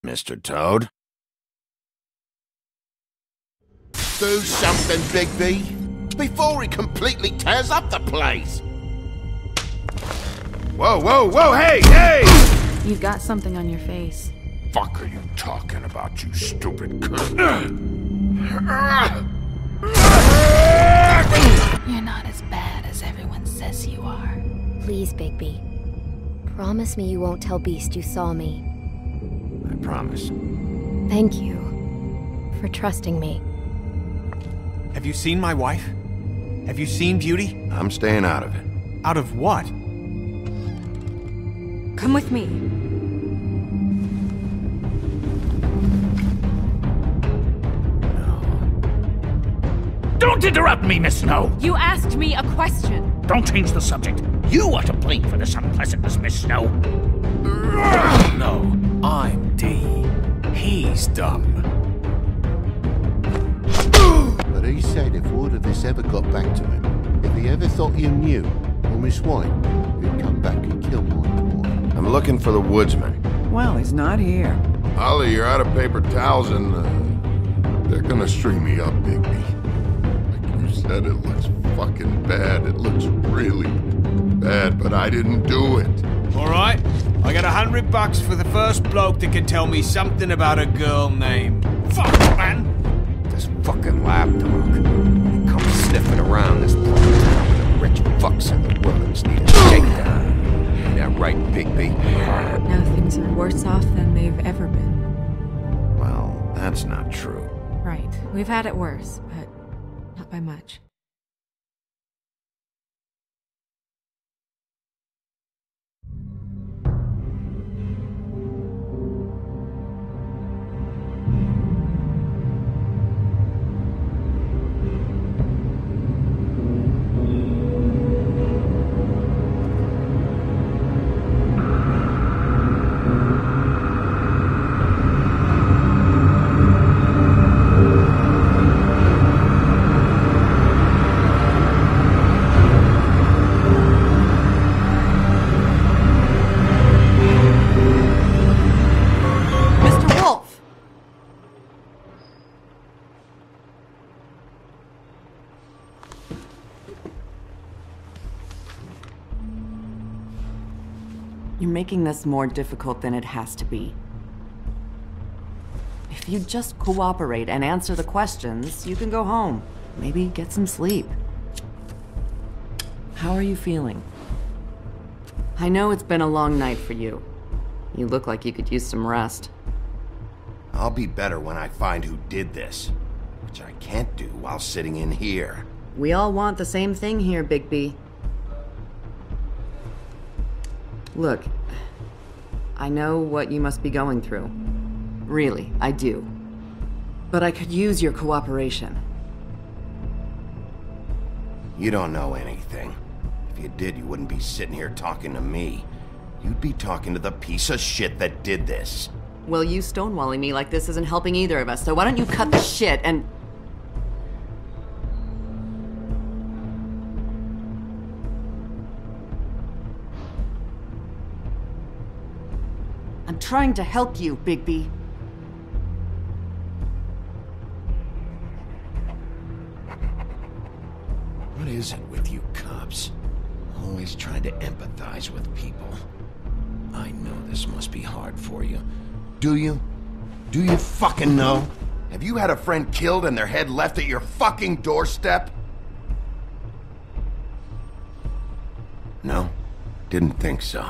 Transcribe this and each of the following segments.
Mr. Toad? Do something, Bigby, before he completely tears up the place! Whoa, whoa, whoa, hey, hey! You've got something on your face. Fuck are you talking about, you stupid cunt? You're not as bad as everyone says you are. Please, Bigby. Promise me you won't tell Beast you saw me. I promise. Thank you for trusting me. Have you seen my wife? Have you seen Beauty? I'm staying out of it. Out of what? Come with me. Don't interrupt me, Miss Snow! You asked me a question. Don't change the subject. You are to blame for this unpleasantness, Miss Snow. No, I'm D. He's dumb. But he said if word of this ever got back to him, if he ever thought you knew, or Miss White, he'd come back and kill my boy. I'm looking for the woodsman. Well, he's not here. Ollie, you're out of paper towels and, they're gonna string me up, Bigby. Like you said, it looks fucking bad. It looks really bad, but I didn't do it. Alright, I got $100 for the first bloke that can tell me something about a girl named... Fuck, man! This fucking lapdog. He comes sniffing around this poor town with the rich fucks in the woods need a shakedown. Ain't that right, Bigby? Now things are worse off than they've ever been. Well, that's not true. Right. We've had it worse, but not by much. You're making this more difficult than it has to be. If you just cooperate and answer the questions, you can go home. Maybe get some sleep. How are you feeling? I know it's been a long night for you. You look like you could use some rest. I'll be better when I find who did this, which I can't do while sitting in here. We all want the same thing here, Bigby. Look, I know what you must be going through. Really, I do. But I could use your cooperation. You don't know anything. If you did, you wouldn't be sitting here talking to me. You'd be talking to the piece of shit that did this. Well, you stonewalling me like this isn't helping either of us, so why don't you cut the shit and... I'm trying to help you, Bigby. What is it with you cops? Always trying to empathize with people. I know this must be hard for you. Do you? Do you fucking know? Have you had a friend killed and their head left at your fucking doorstep? No? Didn't think so.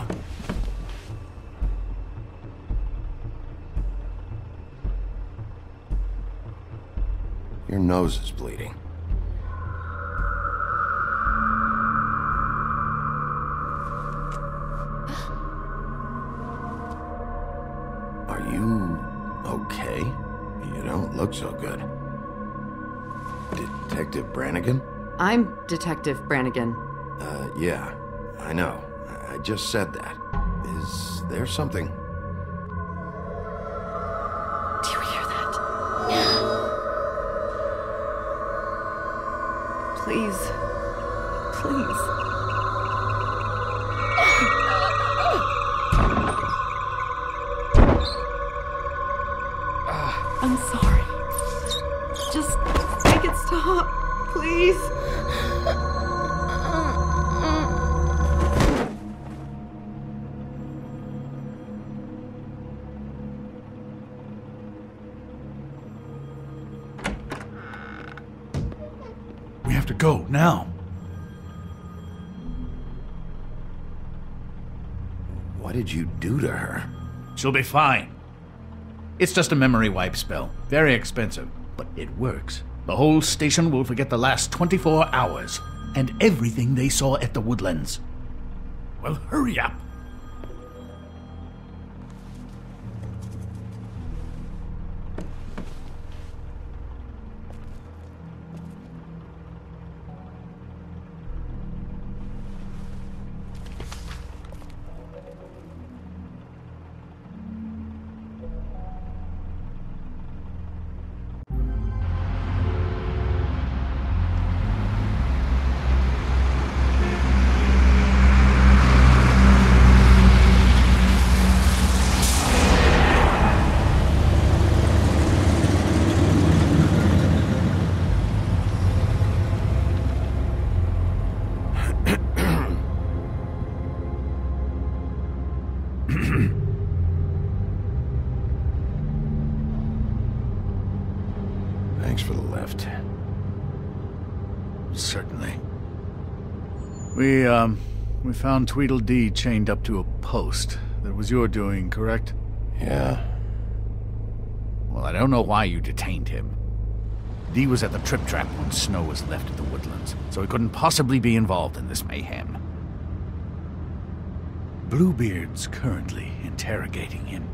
Your nose is bleeding. Are you okay? You don't look so good. Detective Brannigan? I'm Detective Brannigan. Yeah, I know. I just said that. Is there something? Do you hear that? Please. Please. I'm sorry. Just make it stop, please. We have to go, now. What did you do to her? She'll be fine. It's just a memory wipe spell. Very expensive, but it works. The whole station will forget the last 24 hours, and everything they saw at the Woodlands. Well, hurry up. Thanks for the lift. Certainly. We found Tweedledee chained up to a post. That was your doing, correct? Yeah. Well, I don't know why you detained him. Dee was at the trip trap when Snow was left at the Woodlands, so he couldn't possibly be involved in this mayhem. Bluebeard's currently interrogating him,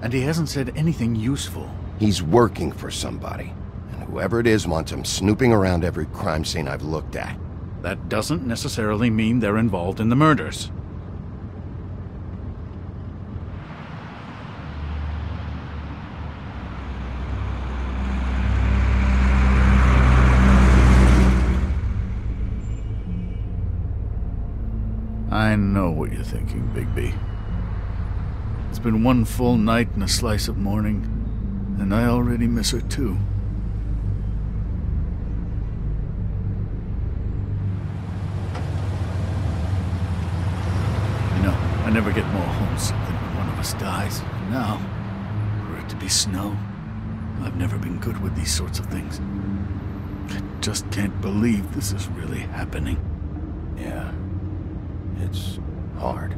and he hasn't said anything useful. He's working for somebody, and whoever it is wants him snooping around every crime scene I've looked at. That doesn't necessarily mean they're involved in the murders. I know what you're thinking, Bigby. It's been one full night and a slice of morning, and I already miss her too. You know, I never get more homesick than when one of us dies. And now, for it to be Snow, I've never been good with these sorts of things. I just can't believe this is really happening. Yeah. It's hard.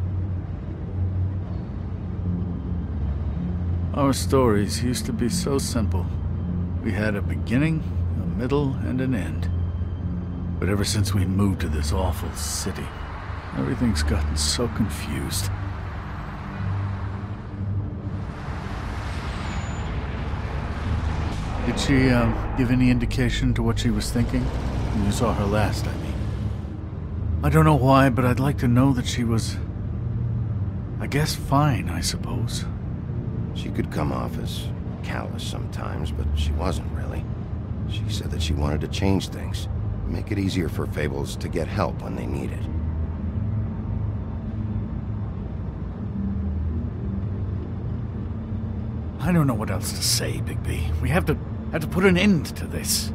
Our stories used to be so simple. We had a beginning, a middle, and an end. But ever since we moved to this awful city, everything's gotten so confused. Did she, give any indication to what she was thinking? When you saw her last, I mean. I don't know why, but I'd like to know that she was, I guess, fine, I suppose. She could come off as callous sometimes, but she wasn't really. She said that she wanted to change things, make it easier for Fables to get help when they need it. I don't know what else to say, Bigby. We have to put an end to this.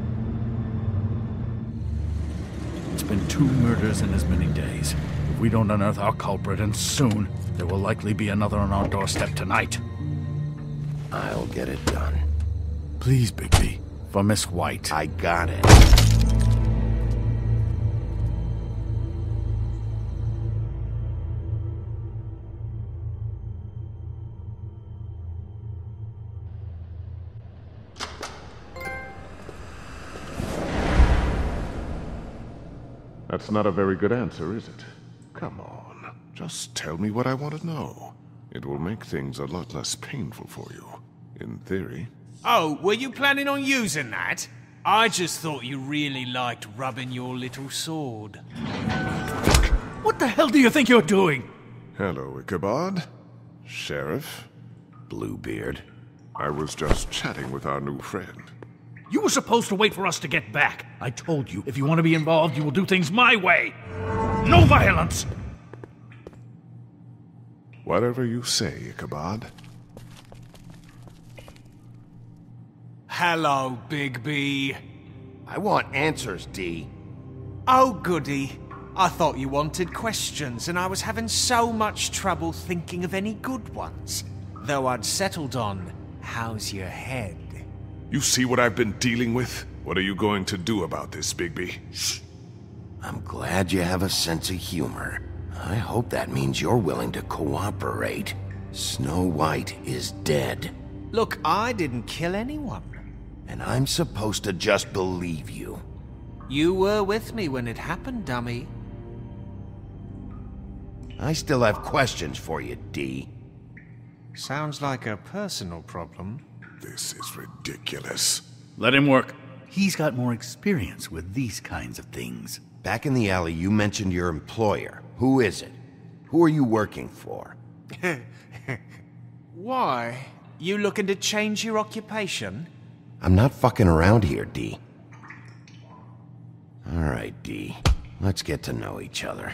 It's been 2 murders in as many days. If we don't unearth our culprit, and soon, there will likely be another on our doorstep tonight. I'll get it done. Please, Bigby. For Miss White. I got it. That's not a very good answer, is it? Come on, just tell me what I want to know. It will make things a lot less painful for you, in theory. Oh, were you planning on using that? I just thought you really liked rubbing your little sword. What the hell do you think you're doing? Hello, Ichabod. Sheriff. Bluebeard. I was just chatting with our new friend. You were supposed to wait for us to get back. I told you, if you want to be involved, you will do things my way. No violence! Whatever you say, Ichabod. Hello, Bigby. I want answers, D. Oh, goody. I thought you wanted questions, and I was having so much trouble thinking of any good ones. Though I'd settled on, how's your head? You see what I've been dealing with? What are you going to do about this, Bigby? Shh. I'm glad you have a sense of humor. I hope that means you're willing to cooperate. Snow White is dead. Look, I didn't kill anyone. And I'm supposed to just believe you. You were with me when it happened, dummy. I still have questions for you, D. Sounds like a personal problem. This is ridiculous. Let him work. He's got more experience with these kinds of things. Back in the alley, you mentioned your employer. Who is it? Who are you working for? Why? You looking to change your occupation? I'm not fucking around here, D. All right, D. Let's get to know each other.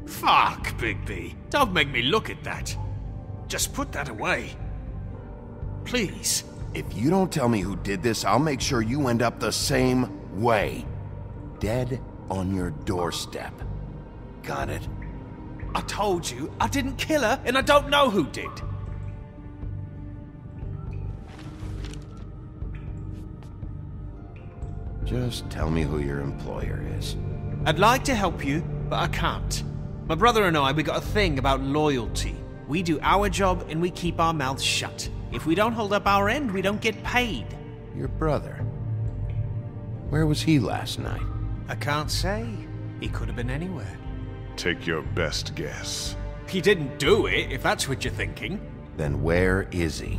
Fuck, Bigby. Don't make me look at that. Just put that away. Please. If you don't tell me who did this, I'll make sure you end up the same way. Dead on your doorstep. Got it? I told you, I didn't kill her, and I don't know who did. Just tell me who your employer is. I'd like to help you, but I can't. My brother and I, we got a thing about loyalty. We do our job and we keep our mouths shut. If we don't hold up our end, we don't get paid. Your brother? Where was he last night? I can't say. He could have been anywhere. Take your best guess. He didn't do it, if that's what you're thinking. Then where is he?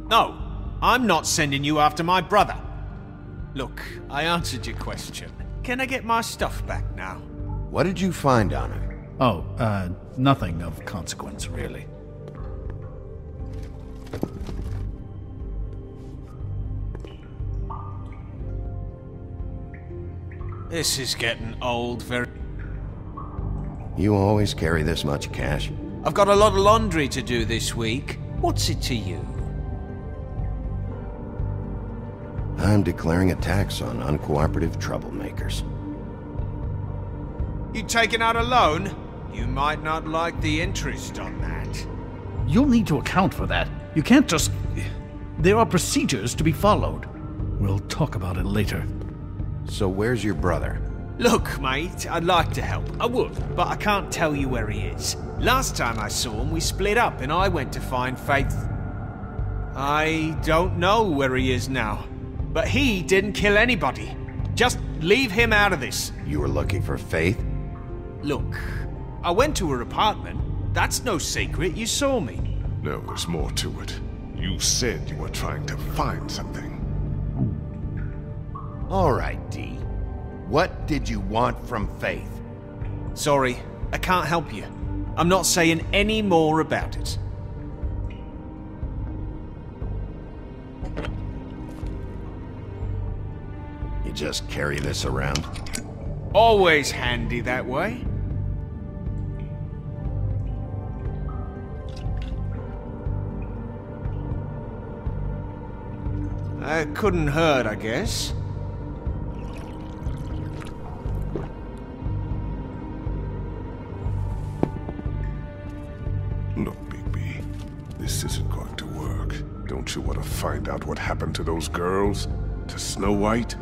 No, I'm not sending you after my brother. Look, I answered your question. Can I get my stuff back now? What did you find on him? Oh, nothing of consequence, really. This is getting old very... You always carry this much cash? I've got a lot of laundry to do this week. What's it to you? I'm declaring a tax on uncooperative troublemakers. You taking out a loan? You might not like the interest on that. You'll need to account for that. You can't just... There are procedures to be followed. We'll talk about it later. So where's your brother? Look, mate, I'd like to help. I would, but I can't tell you where he is. Last time I saw him, we split up and I went to find Faith. I don't know where he is now. But he didn't kill anybody. Just leave him out of this. You were looking for Faith? Look, I went to her apartment. That's no secret, you saw me. No, there's more to it. You said you were trying to find something. All right, D. What did you want from Faith? Sorry, I can't help you. I'm not saying any more about it. You just carry this around? Always handy that way. It couldn't hurt, I guess. Look, Bigby, this isn't going to work. Don't you want to find out what happened to those girls? To Snow White?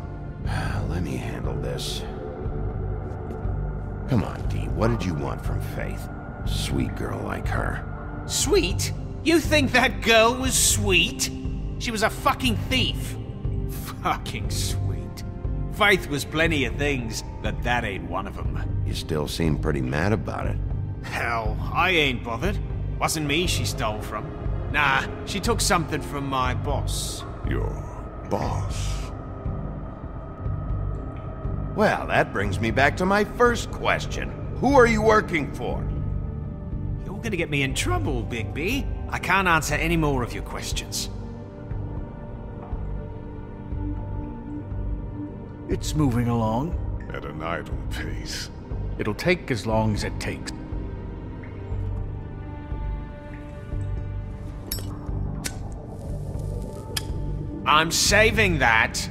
Let me handle this. Come on, D. What did you want from Faith? Sweet girl like her. Sweet? You think that girl was sweet? She was a fucking thief. Fucking sweet. Faith was plenty of things, but that ain't one of them. You still seem pretty mad about it. Hell, I ain't bothered. Wasn't me she stole from. Nah, she took something from my boss. Your boss? Well, that brings me back to my first question. Who are you working for? You're gonna get me in trouble, Bigby. I can't answer any more of your questions. It's moving along. At an idle pace. It'll take as long as it takes. I'm saving that.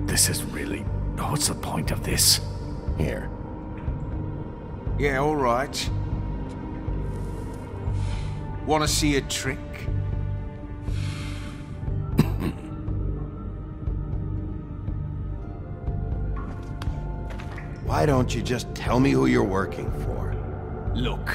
This is really... What's the point of this? Here. Yeah, all right. Want to see a trick? Why don't you just tell me who you're working for? Look,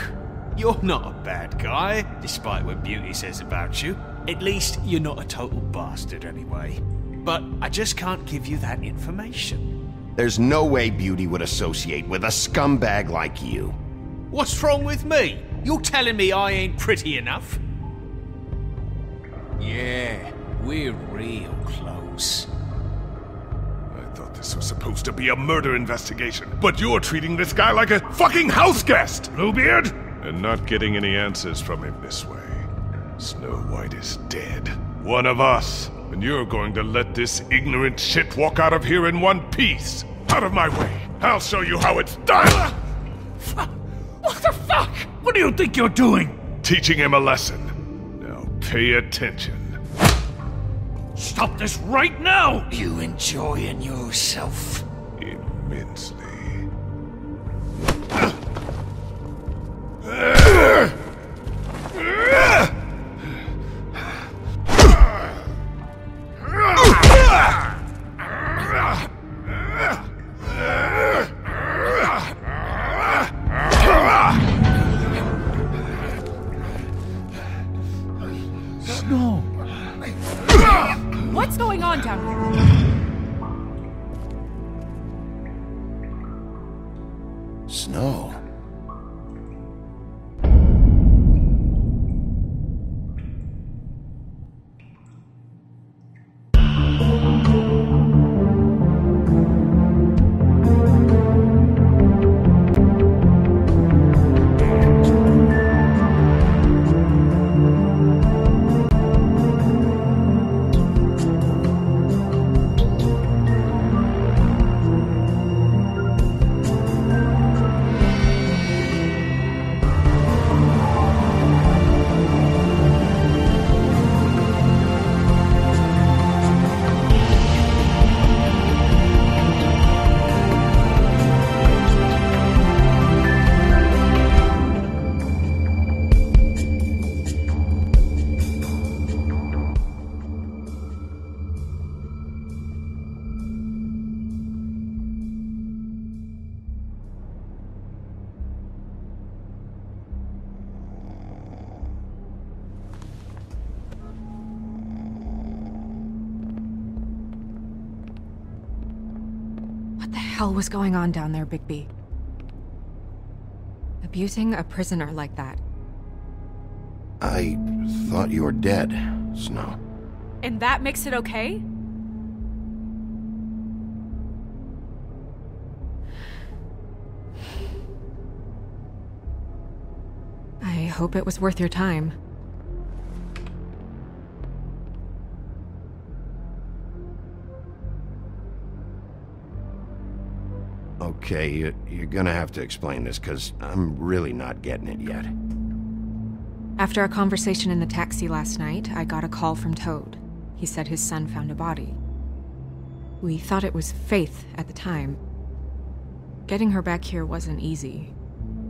you're not a bad guy, despite what Beauty says about you. At least, you're not a total bastard anyway. But I just can't give you that information. There's no way Beauty would associate with a scumbag like you. What's wrong with me? You're telling me I ain't pretty enough? Yeah, we're real close. I thought this was supposed to be a murder investigation, but you're treating this guy like a fucking house guest, Bluebeard! And not getting any answers from him this way. Snow White is dead. One of us. And you're going to let this ignorant shit walk out of here in one piece. Out of my way. I'll show you how it's done! What the fuck? What do you think you're doing? Teaching him a lesson. Now pay attention. Stop this right now! You enjoying yourself? Immensely. Snow! What's going on down here? Snow. What the hell was going on down there, Bigby? Abusing a prisoner like that. I thought you were dead, Snow. And that makes it okay? I hope it was worth your time. Okay, you're gonna have to explain this, because I'm really not getting it yet. After our conversation in the taxi last night, I got a call from Toad. He said his son found a body. We thought it was Faith at the time. Getting her back here wasn't easy,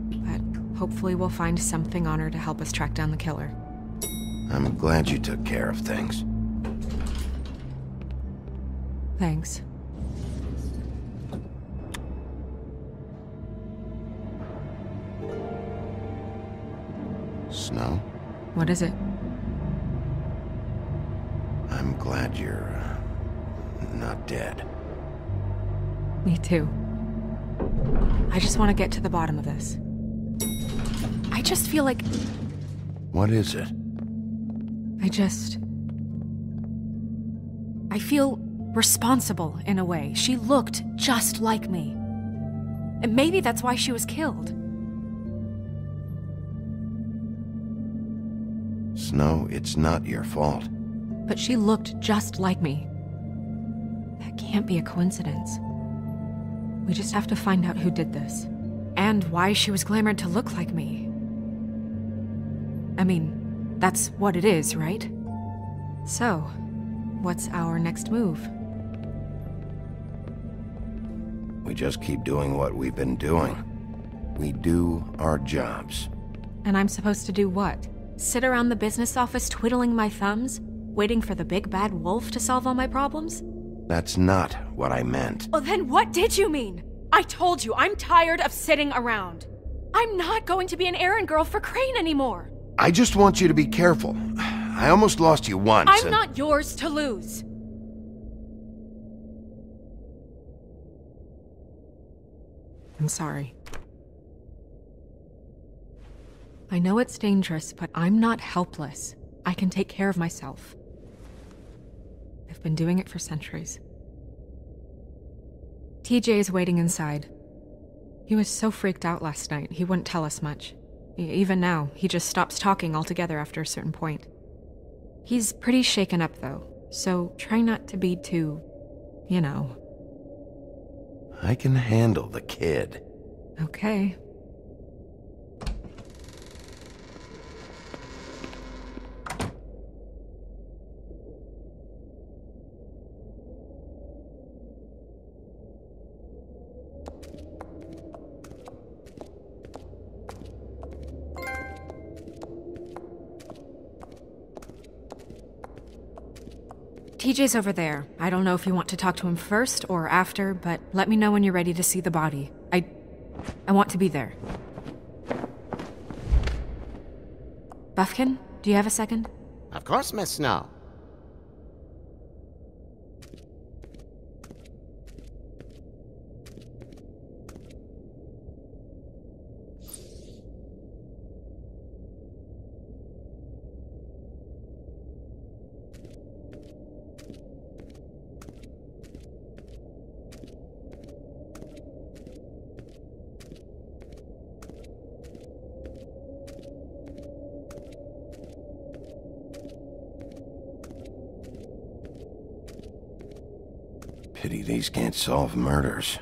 but hopefully we'll find something on her to help us track down the killer. I'm glad you took care of things. Thanks. Snow? What is it? I'm glad you're not dead. Me too. I just want to get to the bottom of this. I just feel like... What is it? I feel responsible in a way. She looked just like me. And maybe that's why she was killed. Snow, it's not your fault. But she looked just like me. That can't be a coincidence. We just have to find out who did this. And why she was glamored to look like me. I mean, that's what it is, right? So, what's our next move? We just keep doing what we've been doing. We do our jobs. And I'm supposed to do what? Sit around the business office twiddling my thumbs, waiting for the big bad wolf to solve all my problems? That's not what I meant. Well, then what did you mean? I told you, I'm tired of sitting around. I'm not going to be an errand girl for Crane anymore. I just want you to be careful. I almost lost you once. I'm not yours to lose. I'm sorry. I know it's dangerous, but I'm not helpless. I can take care of myself. I've been doing it for centuries. TJ is waiting inside. He was so freaked out last night, he wouldn't tell us much. Even now, he just stops talking altogether after a certain point. He's pretty shaken up, though, so try not to be too, you know. I can handle the kid. Okay. TJ's over there. I don't know if you want to talk to him first or after, but let me know when you're ready to see the body. I want to be there. Buffkin, do you have a second? Of course, Miss Snow. Pity these can't solve murders.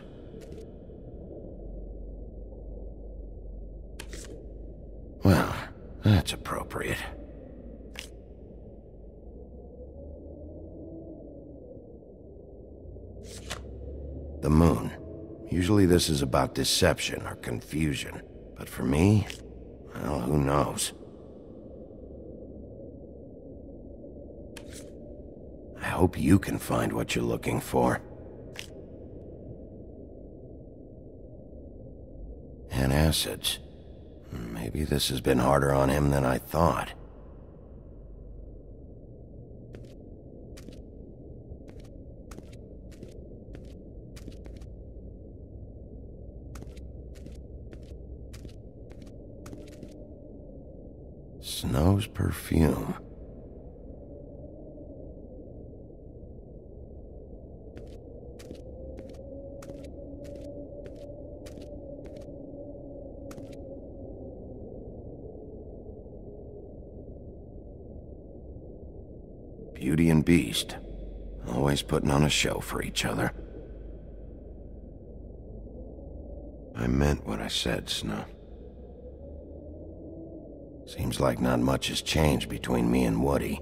Well, that's appropriate. The moon. Usually this is about deception or confusion. But for me, well, who knows? I hope you can find what you're looking for. Acids. Maybe this has been harder on him than I thought. Snow's perfume. Beauty and Beast. Always putting on a show for each other. I meant what I said, Snow. Seems like not much has changed between me and Woody.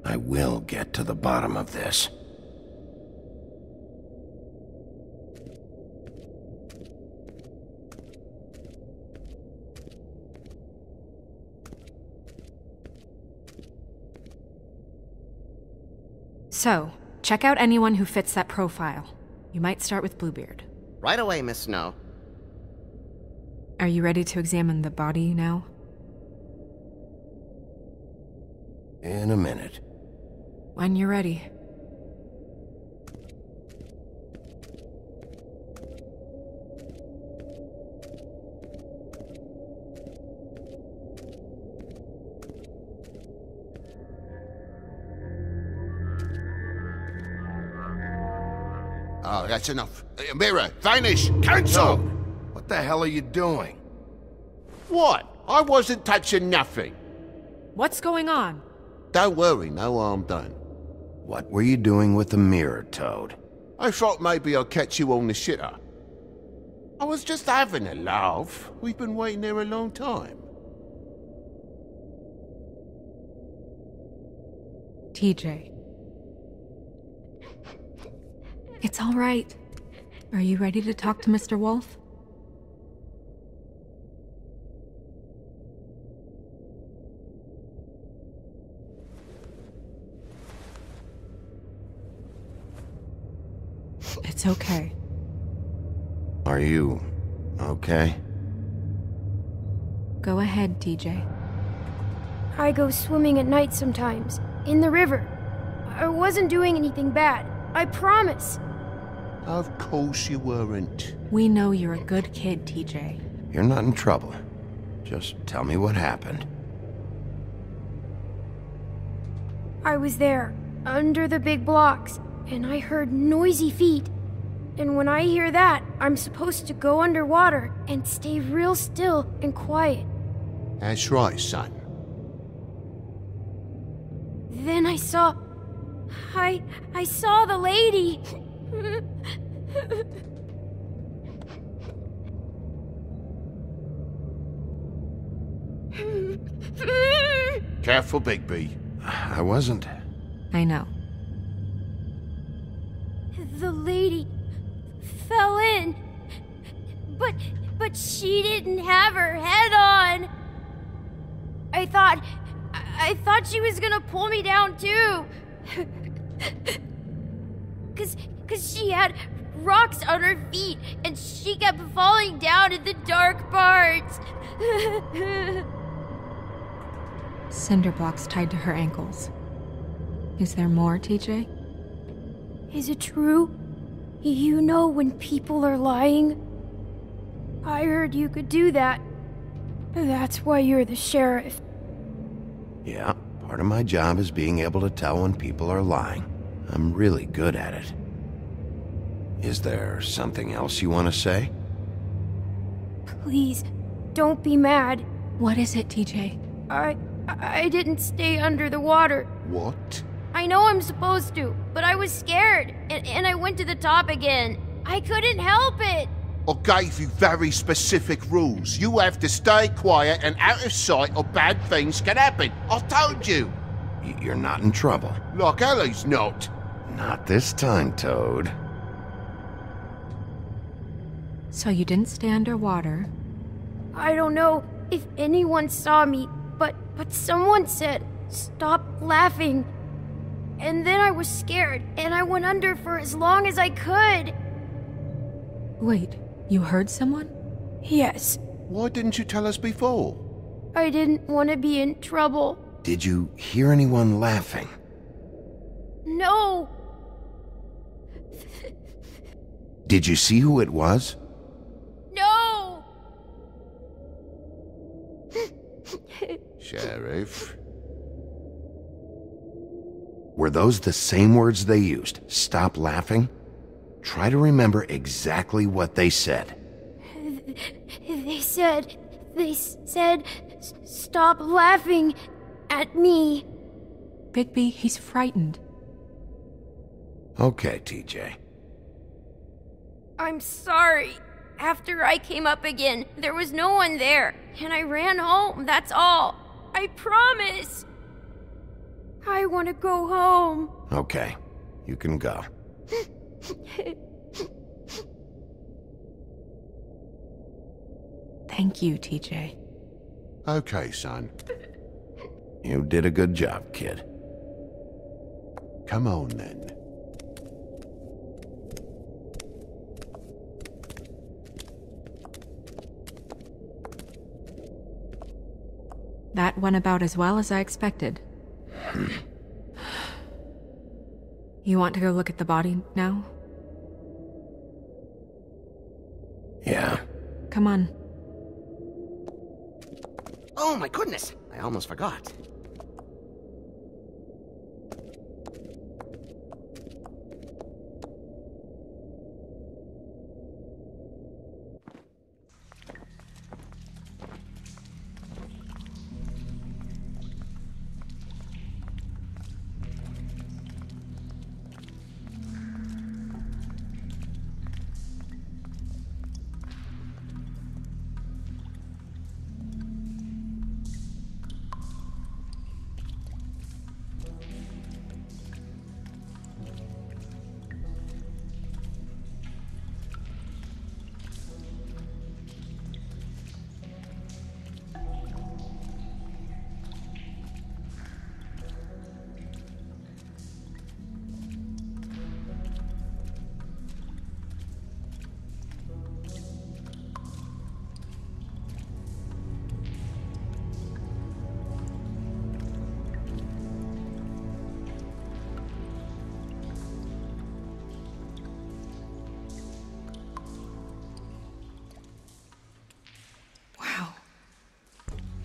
I will get to the bottom of this. So, check out anyone who fits that profile. You might start with Bluebeard. Right away, Miss Snow. Are you ready to examine the body now? In a minute. When you're ready. Oh, that's enough. Mirror, vanish! Cancel! What the hell are you doing? What? I wasn't touching nothing. What's going on? Don't worry, no harm done. What were you doing with the mirror, Toad? I thought maybe I'd catch you on the shitter. I was just having a laugh. We've been waiting there a long time. TJ. It's all right. Are you ready to talk to Mr. Wolf? It's okay. Are you okay? Go ahead, TJ. I go swimming at night sometimes, in the river. I wasn't doing anything bad, I promise. Of course you weren't. We know you're a good kid, TJ. You're not in trouble. Just tell me what happened. I was there, under the big blocks, and I heard noisy feet. And when I hear that, I'm supposed to go underwater and stay real still and quiet. That's right, son. Then I saw the lady. Careful, Bigby. I wasn't. I know. The lady fell in. But she didn't have her head on. I thought she was gonna pull me down too. Cause she had rocks on her feet and she kept falling down in the dark parts. Cinder blocks tied to her ankles. Is there more, TJ? Is it true? You know when people are lying? I heard you could do that. That's why you're the sheriff. Yeah, part of my job is being able to tell when people are lying. I'm really good at it. Is there something else you want to say? Please, don't be mad. What is it, TJ? I didn't stay under the water. What? I know I'm supposed to, but I was scared, and I went to the top again. I couldn't help it. I gave you very specific rules. You have to stay quiet and out of sight or bad things can happen. I told you. You're not in trouble. Like Ellie's not. Not this time, Toad. So you didn't stay underwater? I don't know if anyone saw me, but someone said, "Stop laughing." And then I was scared, and I went under for as long as I could. Wait, you heard someone? Yes. Why didn't you tell us before? I didn't want to be in trouble. Did you hear anyone laughing? No. Did you see who it was? No. Sheriff. Were those the same words they used? Stop laughing? Try to remember exactly what they said. They said, "Stop laughing at me." Bigby, he's frightened. Okay, TJ. I'm sorry. After I came up again, there was no one there, and I ran home, that's all. I promise. I want to go home. Okay, you can go. Thank you, TJ. Okay, son. You did a good job, kid. Come on, then. That went about as well as I expected. You want to go look at the body now? Yeah. Come on. Oh my goodness, I almost forgot.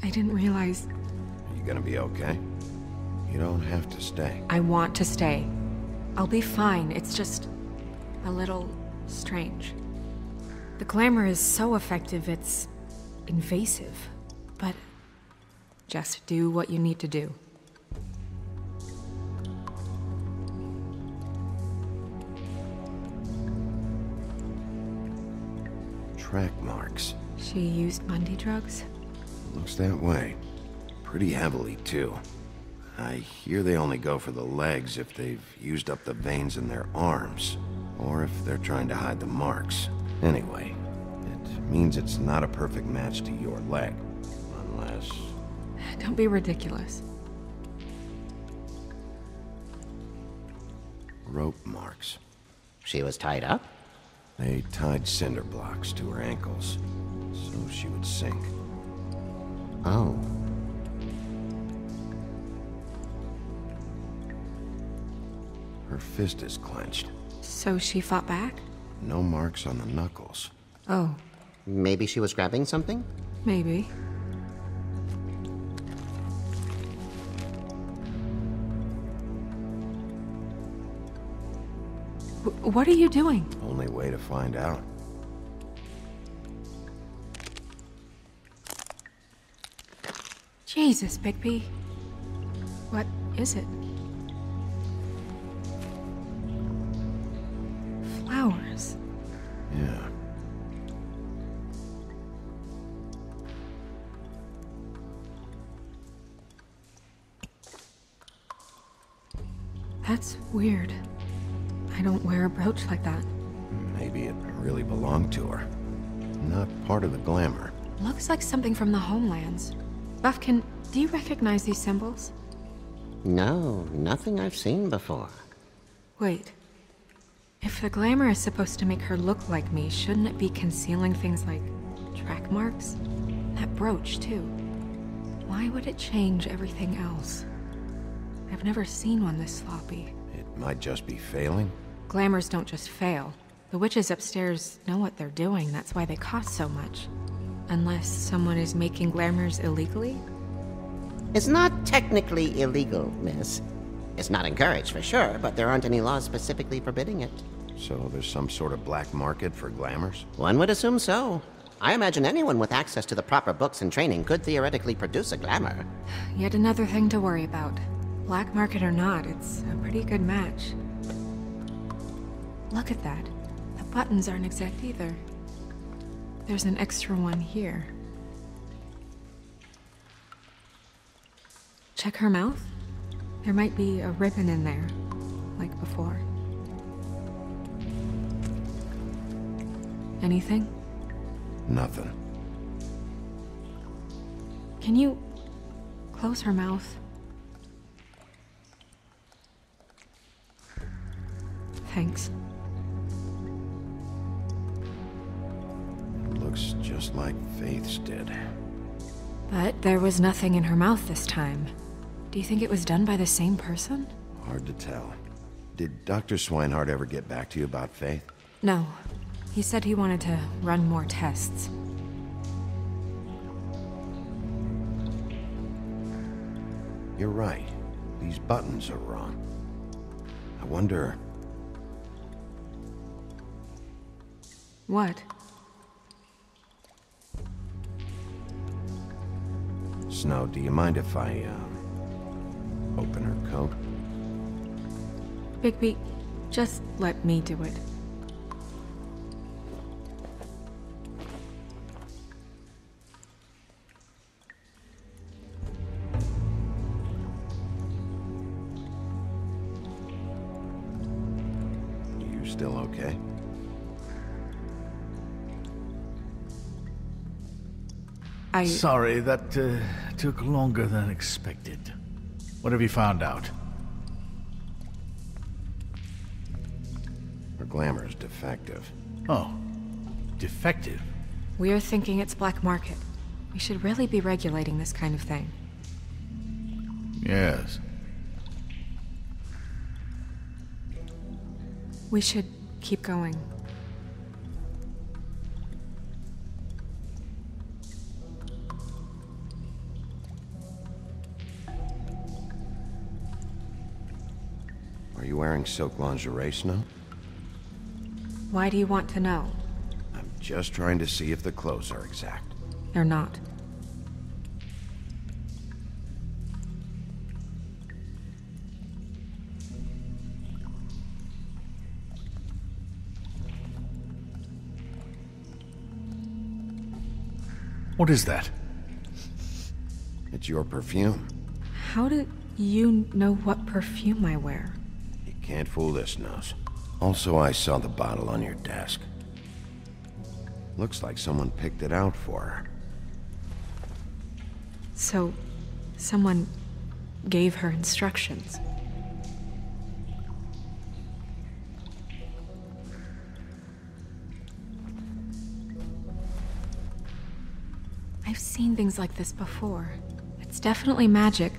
I didn't realize... Are you gonna be okay? You don't have to stay. I want to stay. I'll be fine. It's just... a little... strange. The glamour is so effective, it's... invasive. But... just do what you need to do. Track marks. She used Mundy drugs? Looks that way. Pretty heavily, too. I hear they only go for the legs if they've used up the veins in their arms, or if they're trying to hide the marks. Anyway, it means it's not a perfect match to your leg. Unless... Don't be ridiculous. Rope marks. She was tied up? They tied cinder blocks to her ankles, so she would sink. Oh. Her fist is clenched. So she fought back? No marks on the knuckles. Oh. Maybe she was grabbing something? Maybe. What are you doing? Only way to find out. Jesus, Bigby. What is it? Flowers. Yeah. That's weird. I don't wear a brooch like that. Maybe it really belonged to her. Not part of the glamour. Looks like something from the homelands. Buffkin, do you recognize these symbols? No, nothing I've seen before. Wait. If the glamour is supposed to make her look like me, shouldn't it be concealing things like track marks? That brooch, too. Why would it change everything else? I've never seen one this sloppy. It might just be failing. Glamours don't just fail. The witches upstairs know what they're doing, that's why they cost so much. Unless someone is making glamours illegally? It's not technically illegal, miss. It's not encouraged for sure, but there aren't any laws specifically forbidding it. So there's some sort of black market for glamours? One would assume so. I imagine anyone with access to the proper books and training could theoretically produce a glamour. Yet another thing to worry about. Black market or not, it's a pretty good match. Look at that. The buttons aren't exact either. There's an extra one here. Check her mouth. There might be a ribbon in there, like before. Anything? Nothing. Can you close her mouth? Thanks. Looks just like Faith's did. But there was nothing in her mouth this time. Do you think it was done by the same person? Hard to tell. Did Dr. Swinehart ever get back to you about Faith? No. He said he wanted to run more tests. You're right. These buttons are wrong. I wonder... What? Snow, do you mind if I, open her coat? Bigby, just let me do it. You still okay? Sorry, that took longer than expected. What have you found out? Her glamour is defective. Oh, defective? We're thinking it's black market. We should really be regulating this kind of thing. Yes. We should keep going. Are you wearing silk lingerie, Snow? Why do you want to know? I'm just trying to see if the clothes are exact. They're not. What is that? It's your perfume. How do you know what perfume I wear? You can't fool this nose. Also, I saw the bottle on your desk. Looks like someone picked it out for her. So, someone gave her instructions. I've seen things like this before. It's definitely magic,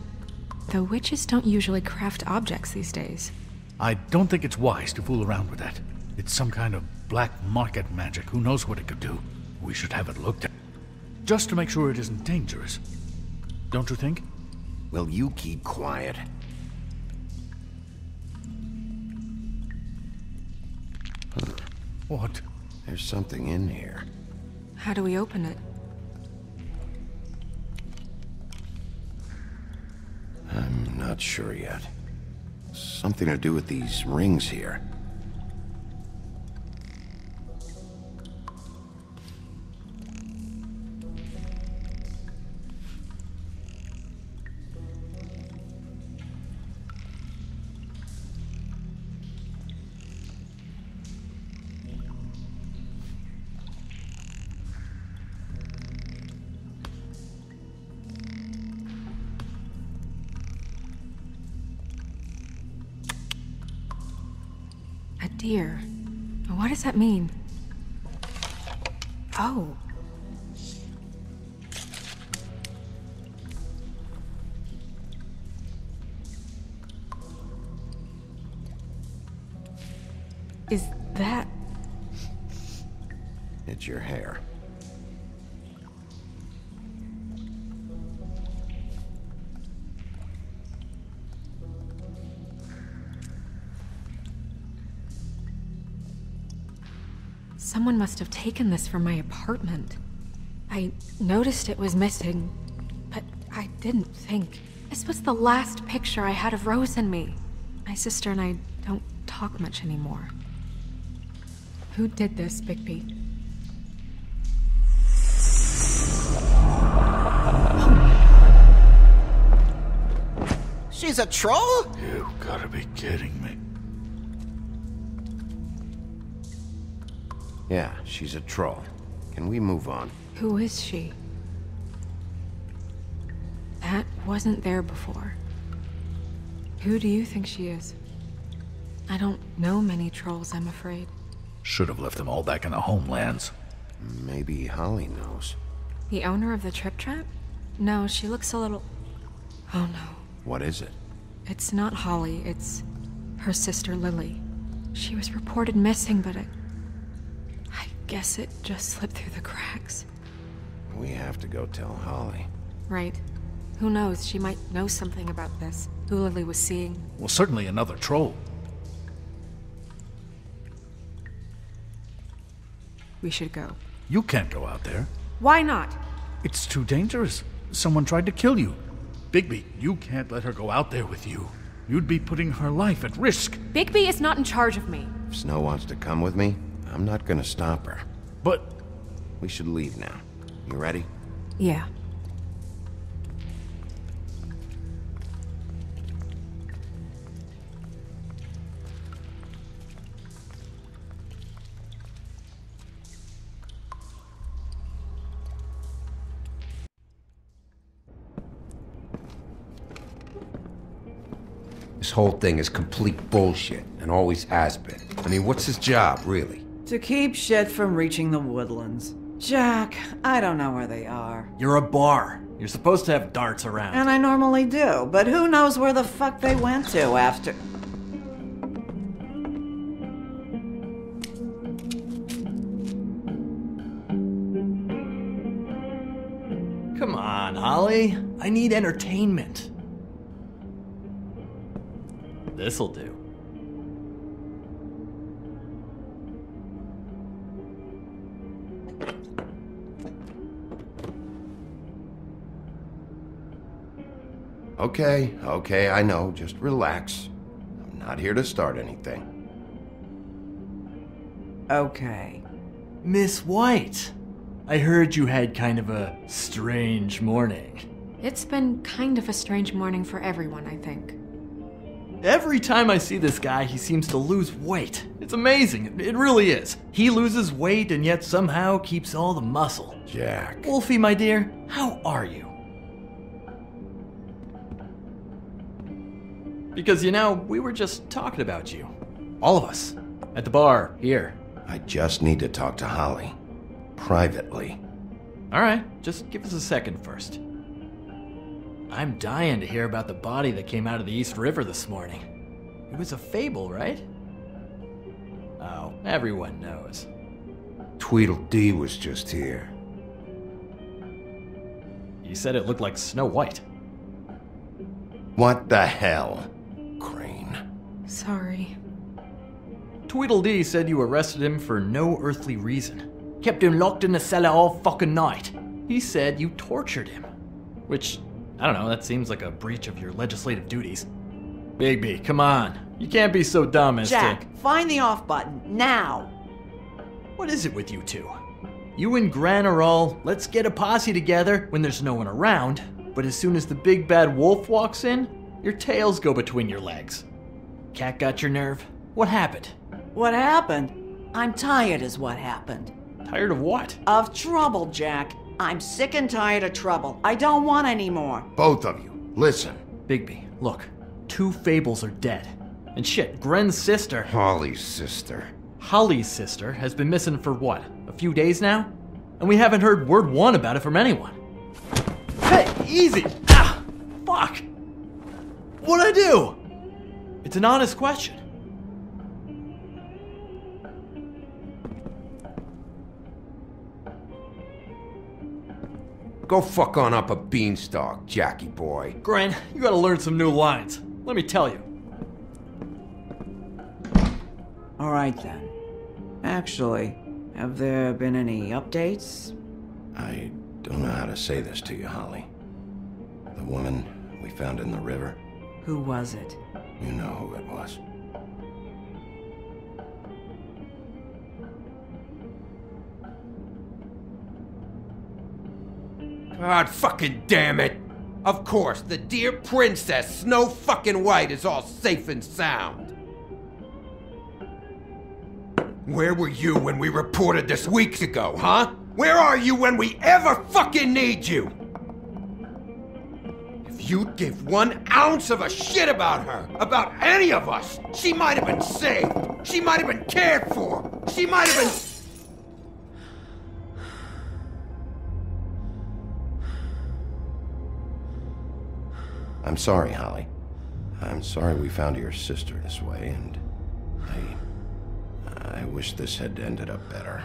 though witches don't usually craft objects these days. I don't think it's wise to fool around with that. It's some kind of black market magic. Who knows what it could do? We should have it looked at. Just to make sure it isn't dangerous. Don't you think? Will you keep quiet? What? There's something in here. How do we open it? I'm not sure yet. Something to do with these rings here. A deer. What does that mean? Oh. Is that... It's your hair. Someone must have taken this from my apartment. I noticed it was missing, but I didn't think. This was the last picture I had of Rose and me. My sister and I don't talk much anymore. Who did this, Bigby? She's a troll? You gotta be kidding me. Yeah, she's a troll. Can we move on? Who is she? That wasn't there before. Who do you think she is? I don't know many trolls, I'm afraid. Should have left them all back in the homelands. Maybe Holly knows. The owner of the Trip Trap? No, she looks a little... Oh no. What is it? It's not Holly, it's her sister Lily. She was reported missing, but I guess it just slipped through the cracks. We have to go tell Holly. Right. Who knows, she might know something about this. Who Lily was seeing. Well, certainly another troll. We should go. You can't go out there. Why not? It's too dangerous. Someone tried to kill you. Bigby, you can't let her go out there with you. You'd be putting her life at risk. Bigby is not in charge of me. If Snow wants to come with me, I'm not gonna stop her. But... We should leave now. You ready? Yeah. This whole thing is complete bullshit, and always has been. I mean, what's his job, really? To keep shit from reaching the woodlands. Jack, I don't know where they are. You're a bar. You're supposed to have darts around. And I normally do, but who knows where the fuck they went to after... Come on, Holly. I need entertainment. This'll do. Okay, I know. Just relax. I'm not here to start anything. Okay. Miss White, I heard you had kind of a strange morning. It's been kind of a strange morning for everyone, I think. Every time I see this guy, he seems to lose weight. It's amazing. It really is. He loses weight and yet somehow keeps all the muscle. Jack. Wolfie, my dear, how are you? Because, you know, we were just talking about you. All of us. At the bar, here. I just need to talk to Holly. Privately. Alright, just give us a second first. I'm dying to hear about the body that came out of the East River this morning. It was a fable, right? Oh, everyone knows. Tweedledee was just here. You said it looked like Snow White. What the hell, Crane? Sorry. Tweedledee said you arrested him for no earthly reason. Kept him locked in the cellar all fucking night. He said you tortured him. Which, I don't know, that seems like a breach of your legislative duties. Bigby, come on. You can't be so dumb as Jack, find the off button, now! What is it with you two? You and Gran are all, let's get a posse together when there's no one around, but as soon as the big bad wolf walks in, your tails go between your legs. Cat got your nerve? What happened? What happened? I'm tired is what happened. Tired of what? Of trouble, Jack. I'm sick and tired of trouble. I don't want any more. Both of you, listen. Bigby, look. 2 fables are dead. And shit, Gren's sister... Holly's sister. Holly's sister has been missing for what, a few days now? And we haven't heard word one about it from anyone. Hey, easy! Ah, fuck! What'd I do? It's an honest question. Go fuck on up a beanstalk, Jackie boy. Gren, you gotta learn some new lines. Let me tell you. All right then. Actually, have there been any updates? I don't know how to say this to you, Holly. The woman we found in the river. Who was it? You know who it was. God fucking damn it! Of course, the dear princess, Snow fucking White, is all safe and sound. Where were you when we reported this weeks ago, huh? Where are you when we ever fucking need you? If you'd give 1 ounce of a shit about her, about any of us, she might have been saved. She might have been cared for. She might have been... I'm sorry, Holly. I'm sorry we found your sister this way, and I wish this had ended up better.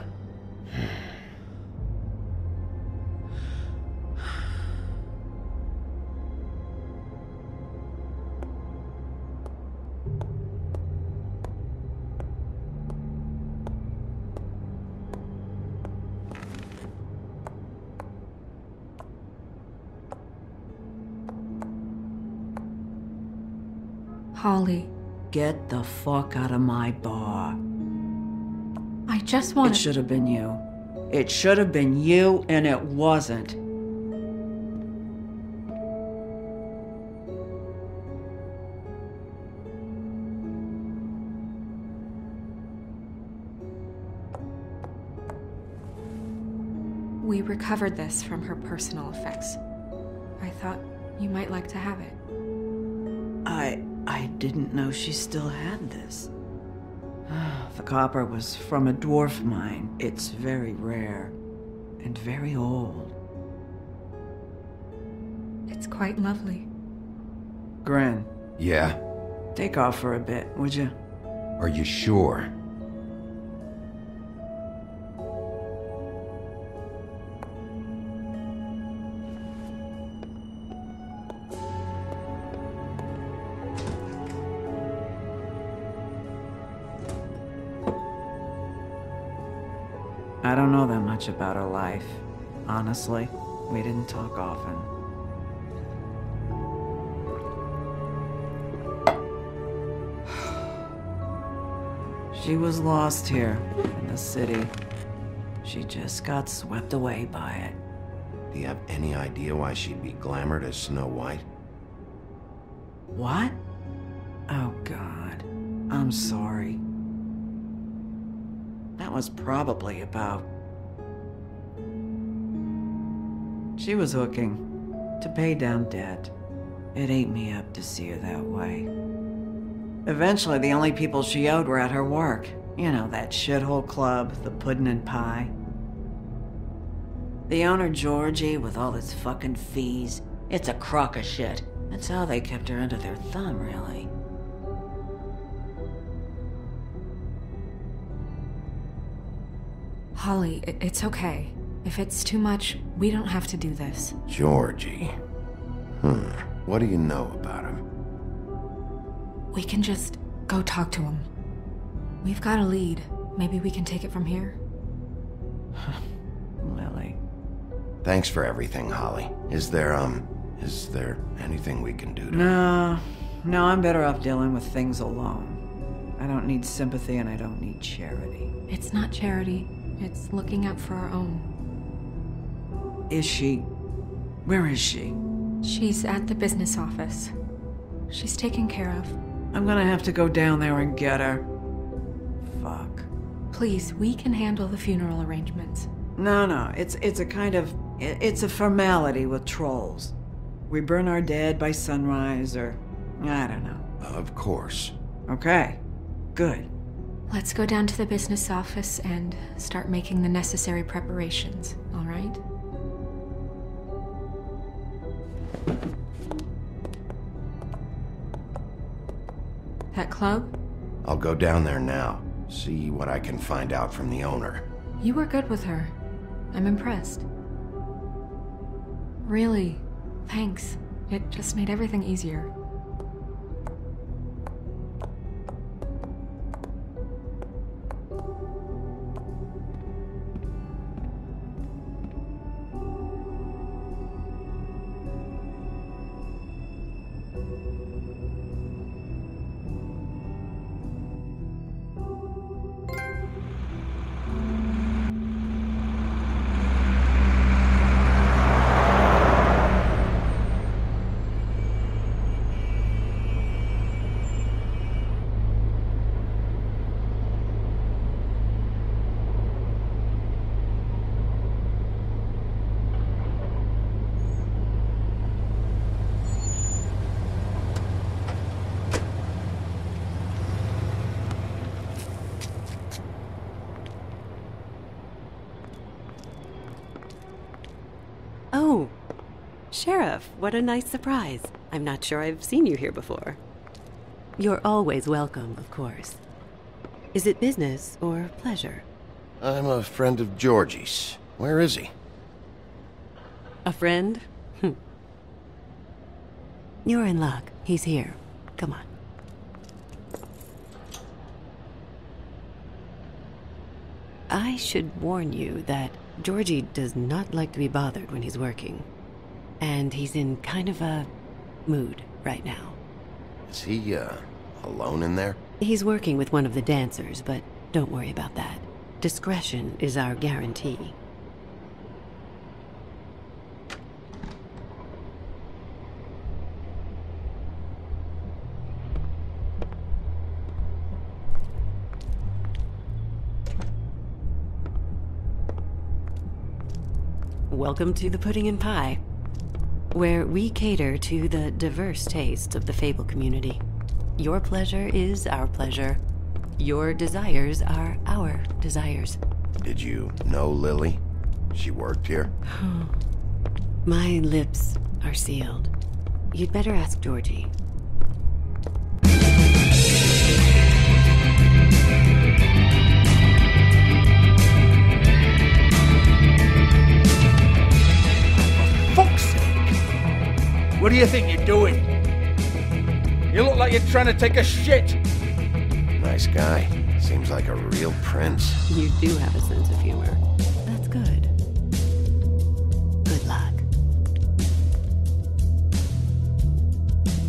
Holly. Get the fuck out of my bar. I just wanted... It should have been you. It should have been you, and it wasn't. We recovered this from her personal effects. I thought you might like to have it. I didn't know she still had this. The copper was from a dwarf mine. It's very rare and very old. It's quite lovely. Gren. Yeah? Take off for a bit, would you? Are you sure? I don't know that much about her life. Honestly, we didn't talk often. She was lost here, in the city. She just got swept away by it. Do you have any idea why she'd be glamored as Snow White? What? Oh, God. I'm sorry. That was probably about... She was hooking. To pay down debt. It ate me up to see her that way. Eventually, the only people she owed were at her work. You know, that shithole club, the Puddin' and Pie. The owner, Georgie, with all his fucking fees, it's a crock of shit. That's how they kept her under their thumb, really. Holly, it's okay. If it's too much, we don't have to do this. Georgie. What do you know about him? We can just go talk to him. We've got a lead. Maybe we can take it from here. Lily. Thanks for everything, Holly. Is there anything we can do to... No, I'm better off dealing with things alone. I don't need sympathy and I don't need charity. It's not charity. It's looking out for our own. Is she? Where is she? She's at the business office. She's taken care of. I'm gonna have to go down there and get her. Fuck. Please, we can handle the funeral arrangements. No, it's a kind of... It's a formality with trolls. We burn our dead by sunrise, or... I don't know. Of course. Okay. Good. Let's go down to the business office and start making the necessary preparations, all right? That club? I'll go down there now. See what I can find out from the owner. You were good with her. I'm impressed. Really, thanks. It just made everything easier. Oh, Sheriff, what a nice surprise. I'm not sure I've seen you here before. You're always welcome, of course. Is it business or pleasure? I'm a friend of Georgie's. Where is he? A friend? You're in luck. He's here. Come on. I should warn you that Georgie does not like to be bothered when he's working. And he's in kind of a mood right now. Is he, alone in there? He's working with one of the dancers, but don't worry about that. Discretion is our guarantee. Welcome to the Pudding and Pie, where we cater to the diverse tastes of the Fable community. Your pleasure is our pleasure. Your desires are our desires. Did you know Lily? She worked here? My lips are sealed. You'd better ask Georgie. What do you think you're doing? You look like you're trying to take a shit. Nice guy. Seems like a real prince. You do have a sense of humor. That's good. Good luck.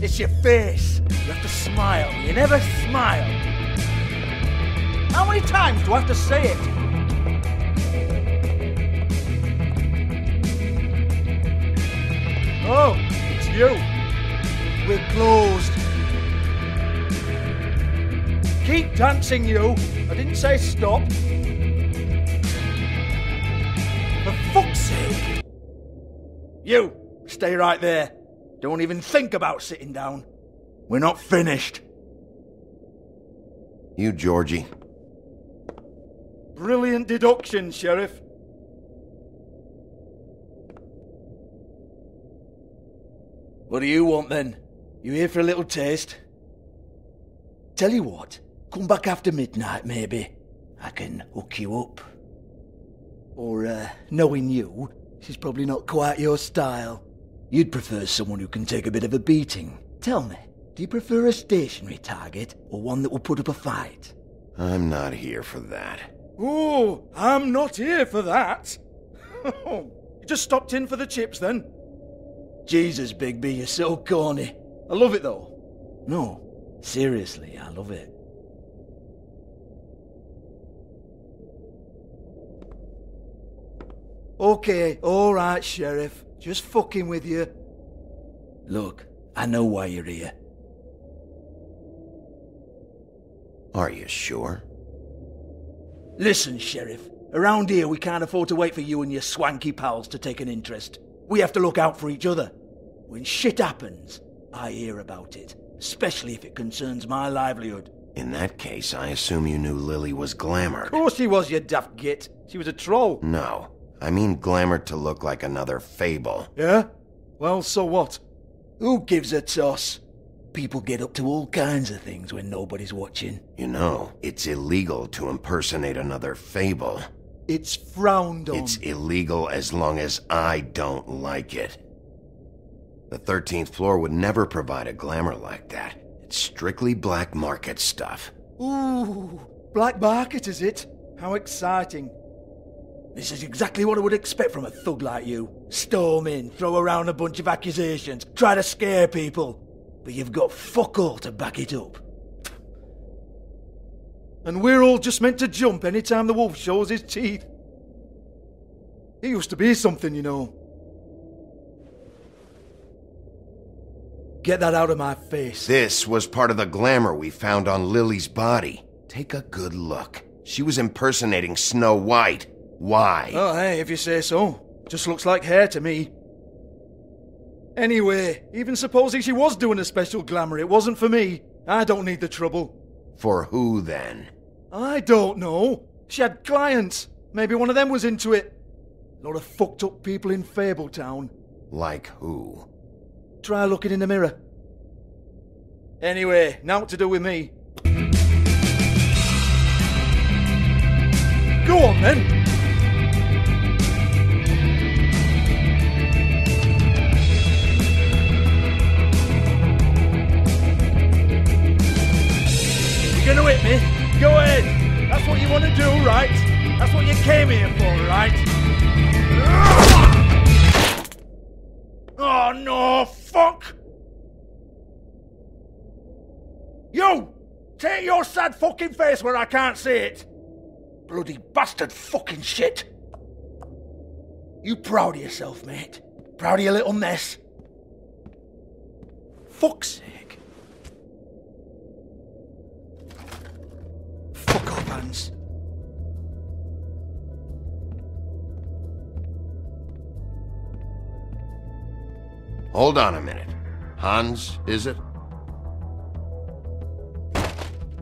It's your face. You have to smile. You never smile. How many times do I have to say it? Oh, it's you. We're closed. Keep dancing, you. I didn't say stop. For fuck's sake. You, stay right there. Don't even think about sitting down. We're not finished. You, Georgie. Brilliant deduction, Sheriff. What do you want then? You here for a little taste? Tell you what, come back after midnight maybe. I can hook you up. Or, knowing you, she's probably not quite your style. You'd prefer someone who can take a bit of a beating. Tell me, do you prefer a stationary target or one that will put up a fight? I'm not here for that. Oh, I'm not here for that. You just stopped in for the chips then? Jesus, Bigby, you're so corny. I love it though. No, seriously, I love it. Okay, alright, Sheriff. Just fucking with you. Look, I know why you're here. Are you sure? Listen, Sheriff. Around here, we can't afford to wait for you and your swanky pals to take an interest. We have to look out for each other. When shit happens, I hear about it. Especially if it concerns my livelihood. In that case, I assume you knew Lily was glamored. Of course she was, you daft git. She was a troll. No. I mean glamored to look like another fable. Yeah? Well, so what? Who gives a toss? People get up to all kinds of things when nobody's watching. You know, it's illegal to impersonate another fable. It's frowned on. It's illegal as long as I don't like it. The 13th floor would never provide a glamour like that. It's strictly black market stuff. Ooh, black market is it? How exciting. This is exactly what I would expect from a thug like you. Storm in, throw around a bunch of accusations, try to scare people. But you've got fuck all to back it up. And we're all just meant to jump any time the wolf shows his teeth. He used to be something, you know. Get that out of my face. This was part of the glamour we found on Lily's body. Take a good look. She was impersonating Snow White. Why? Oh, hey, if you say so. Just looks like hair to me. Anyway, even supposing she was doing a special glamour, it wasn't for me. I don't need the trouble. For who, then? I don't know. She had clients. Maybe one of them was into it. A lot of fucked up people in Fabletown. Like who? Try looking in the mirror. Anyway, now what to do with me. Go on, then. You're gonna hit me? Go ahead. That's what you want to do, right? That's what you came here for, right? Oh no, fuck! You! Take your sad fucking face where I can't see it! Bloody bastard fucking shit! You proud of yourself, mate? Proud of your little mess? Fuck's sake. Fuck off, Hans. Hold on a minute. Hans, is it?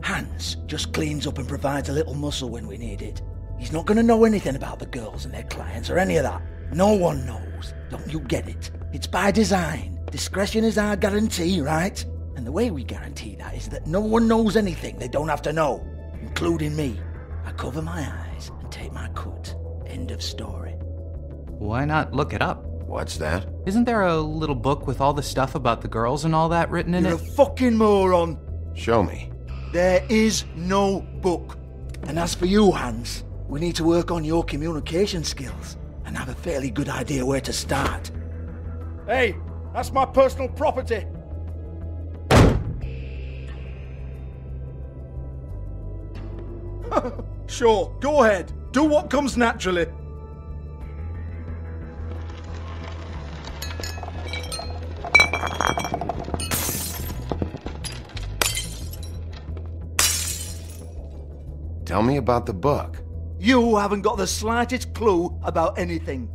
Hans just cleans up and provides a little muscle when we need it. He's not going to know anything about the girls and their clients or any of that. No one knows. Don't you get it? It's by design. Discretion is our guarantee, right? And the way we guarantee that is that no one knows anything they don't have to know, including me. I cover my eyes and take my cut. End of story. Why not look it up? What's that? Isn't there a little book with all the stuff about the girls and all that written in You're it? a fucking moron. Show me. There is no book. And as for you, Hans, we need to work on your communication skills and have a fairly good idea where to start. Hey, that's my personal property. Sure, go ahead. Do what comes naturally. Tell me about the book. You haven't got the slightest clue about anything.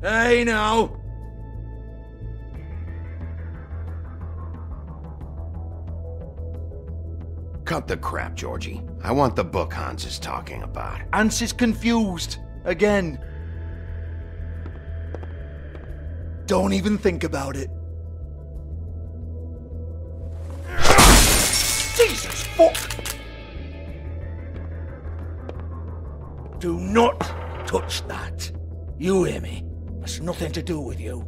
Hey now! Cut the crap, Georgie. I want the book Hans is talking about. Hans is confused. Again. Don't even think about it. Jesus fuck! Do not touch that. You hear me? That's nothing to do with you.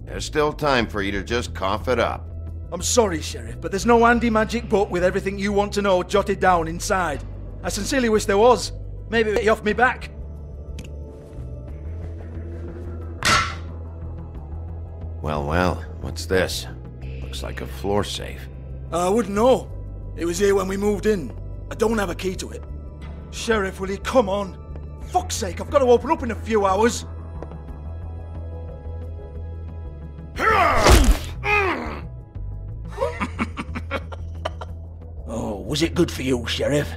There's still time for you to just cough it up. I'm sorry, Sheriff, but there's no handy magic book with everything you want to know jotted down inside. I sincerely wish there was. Maybe it'd be off me back. Well, what's this? Looks like a floor safe. I wouldn't know. It was here when we moved in. I don't have a key to it. Sheriff, will you come on? Fuck's sake, I've got to open up in a few hours. Oh, was it good for you, Sheriff?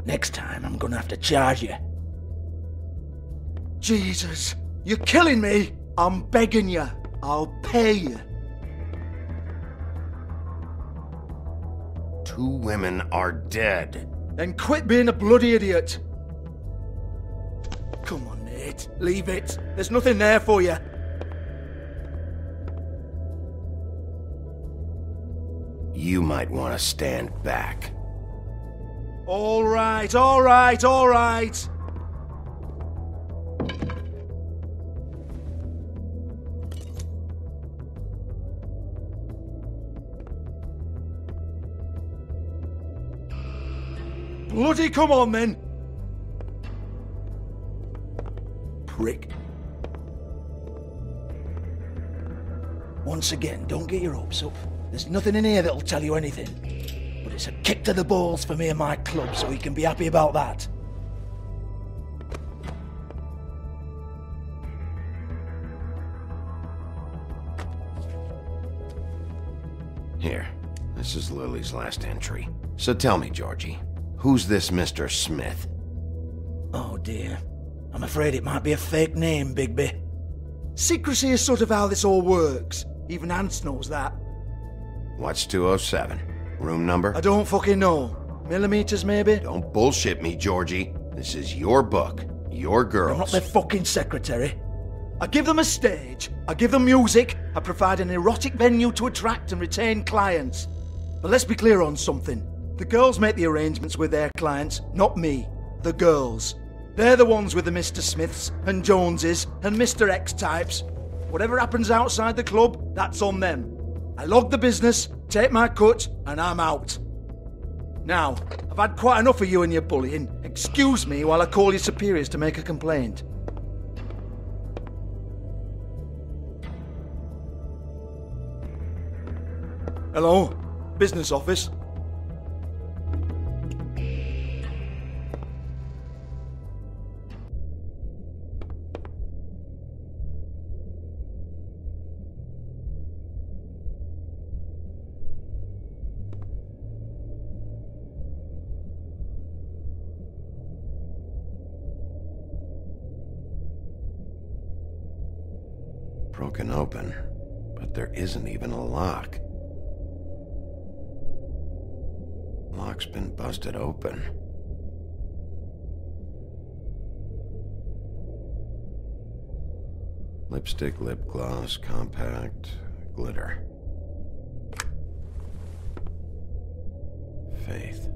Next time I'm gonna have to charge you. Jesus, you're killing me! I'm begging you. I'll pay you. 2 women are dead. Then quit being a bloody idiot. Come on, Nate. Leave it. There's nothing there for you. You might want to stand back. All right, all right, all right. Bloody come on, then! Prick. Once again, don't get your hopes up. There's nothing in here that'll tell you anything. But it's a kick to the balls for me and my club, so he can be happy about that. Here, this is Lily's last entry. So tell me, Georgie, who's this Mr. Smith? Oh dear. I'm afraid it might be a fake name, Bigby. Secrecy is sort of how this all works. Even Hans knows that. What's 207? Room number? I don't fucking know. Millimeters, maybe? Don't bullshit me, Georgie. This is your book. Your girls. I'm not their fucking secretary. I give them a stage. I give them music. I provide an erotic venue to attract and retain clients. But let's be clear on something. The girls make the arrangements with their clients, not me. The girls. They're the ones with the Mr. Smiths and Joneses and Mr. X types. Whatever happens outside the club, that's on them. I log the business, take my cut, and I'm out. Now, I've had quite enough of you and your bullying. Excuse me while I call your superiors to make a complaint. Hello? Business office? Broken open, but there isn't even a lock. Lock's been busted open. Lipstick, lip gloss, compact, glitter. Faith.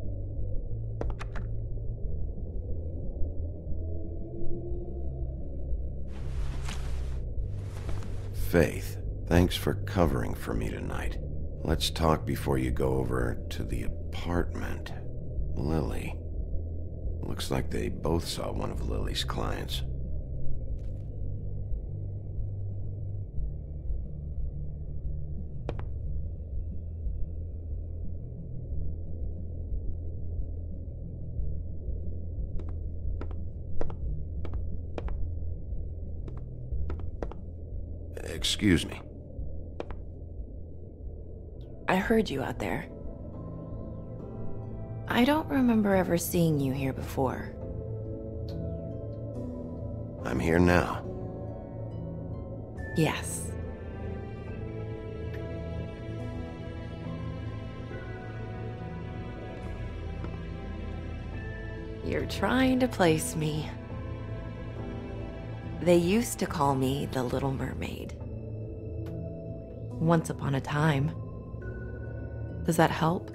Faith, thanks for covering for me tonight. Let's talk before you go over to the apartment. Lily. Looks like they both saw one of Lily's clients. Excuse me. I heard you out there. I don't remember ever seeing you here before. I'm here now. Yes. You're trying to place me. They used to call me the Little Mermaid. Once upon a time. Does that help?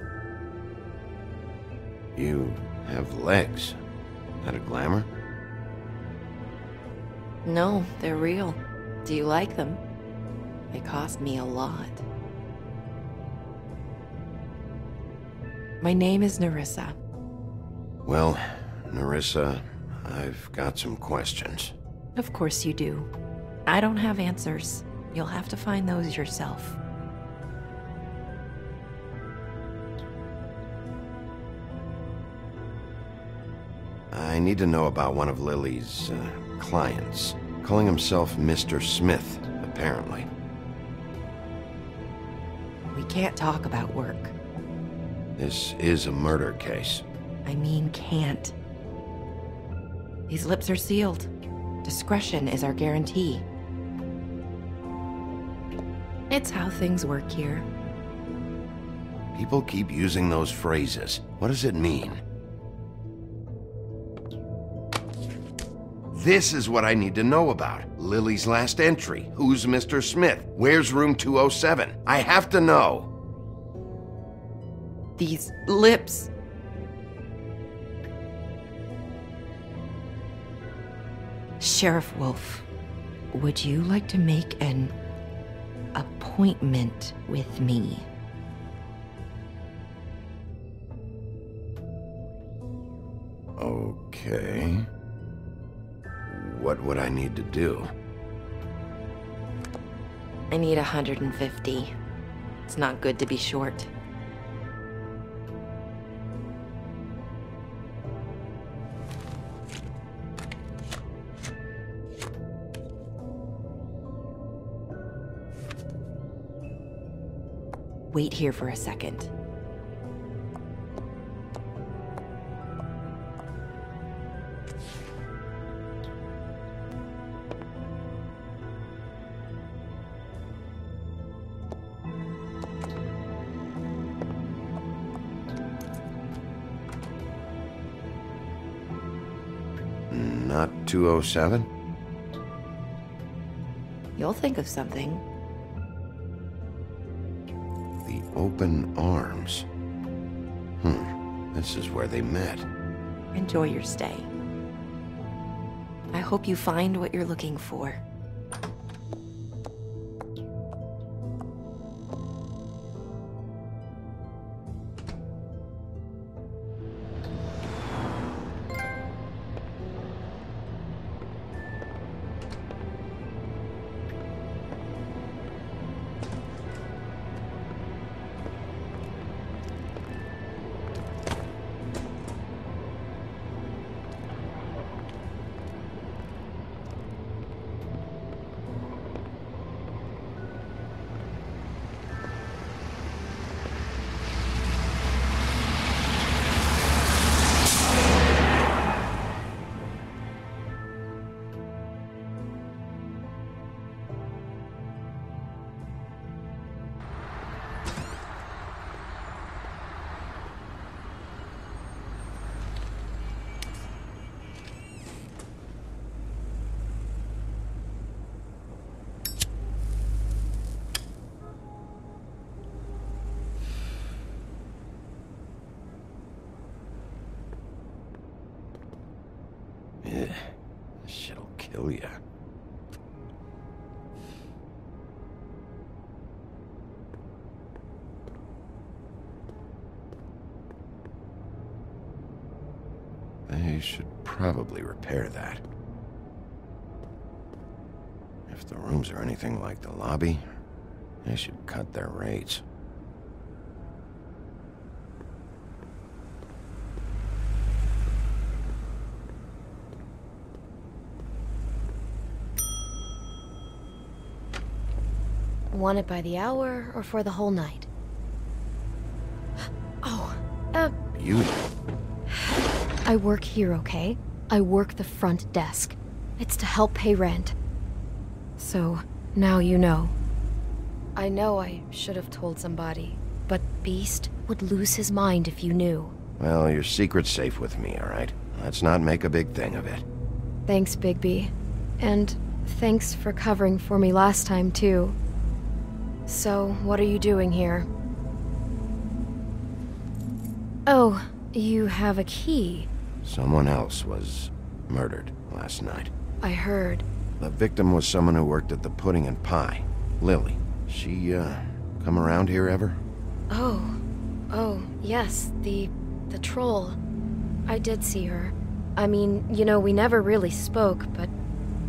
You have legs. That a glamour? No, they're real. Do you like them? They cost me a lot. My name is Nerissa. Well, Nerissa, I've got some questions. Of course you do. I don't have answers. You'll have to find those yourself. I need to know about one of Lily's clients, calling himself Mr. Smith, apparently. We can't talk about work. This is a murder case. I mean, can't. These lips are sealed. Discretion is our guarantee. It's how things work here. People keep using those phrases. What does it mean? This is what I need to know about. Lily's last entry. Who's Mr. Smith? Where's room 207? I have to know. These lips. Sheriff Wolf, would you like to make an appointment with me? Okay. What would I need to do? I need 150. It's not good to be short. Wait here for a second. Not 207? You'll think of something. The open arms. This is where they met. Enjoy your stay. I hope you find what you're looking for. This shit'll kill ya. They should probably repair that. If the rooms are anything like the lobby, they should cut their rates. Want it by the hour or for the whole night? Oh, Beauty. I work here, okay? I work the front desk. It's to help pay rent. So, now you know. I know I should have told somebody, but Beast would lose his mind if you knew. Well, your secret's safe with me, alright? Let's not make a big thing of it. Thanks, Bigby. And thanks for covering for me last time, too. So, what are you doing here? Oh, you have a key. Someone else was murdered last night. I heard. The victim was someone who worked at the Pudding and Pie. Lily. She, come around here ever? Oh, yes, the troll. I did see her. I mean, you know, we never really spoke, but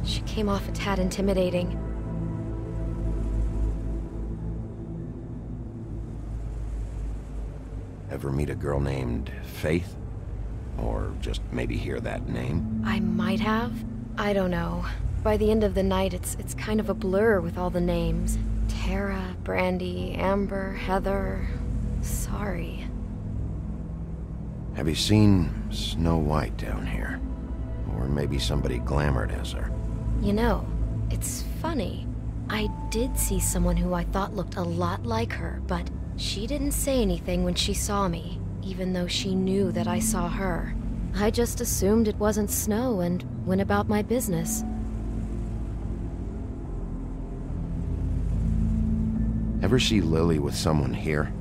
she came off a tad intimidating. Ever meet a girl named Faith? Or just maybe hear that name? I might have. I don't know. By the end of the night, it's kind of a blur with all the names. Tara, Brandy, Amber, Heather... Sorry. Have you seen Snow White down here? Or maybe somebody glamored as her? You know, it's funny. I did see someone who I thought looked a lot like her, but she didn't say anything when she saw me, even though she knew that I saw her. I just assumed it wasn't Snow and went about my business. Ever see Lily with someone here?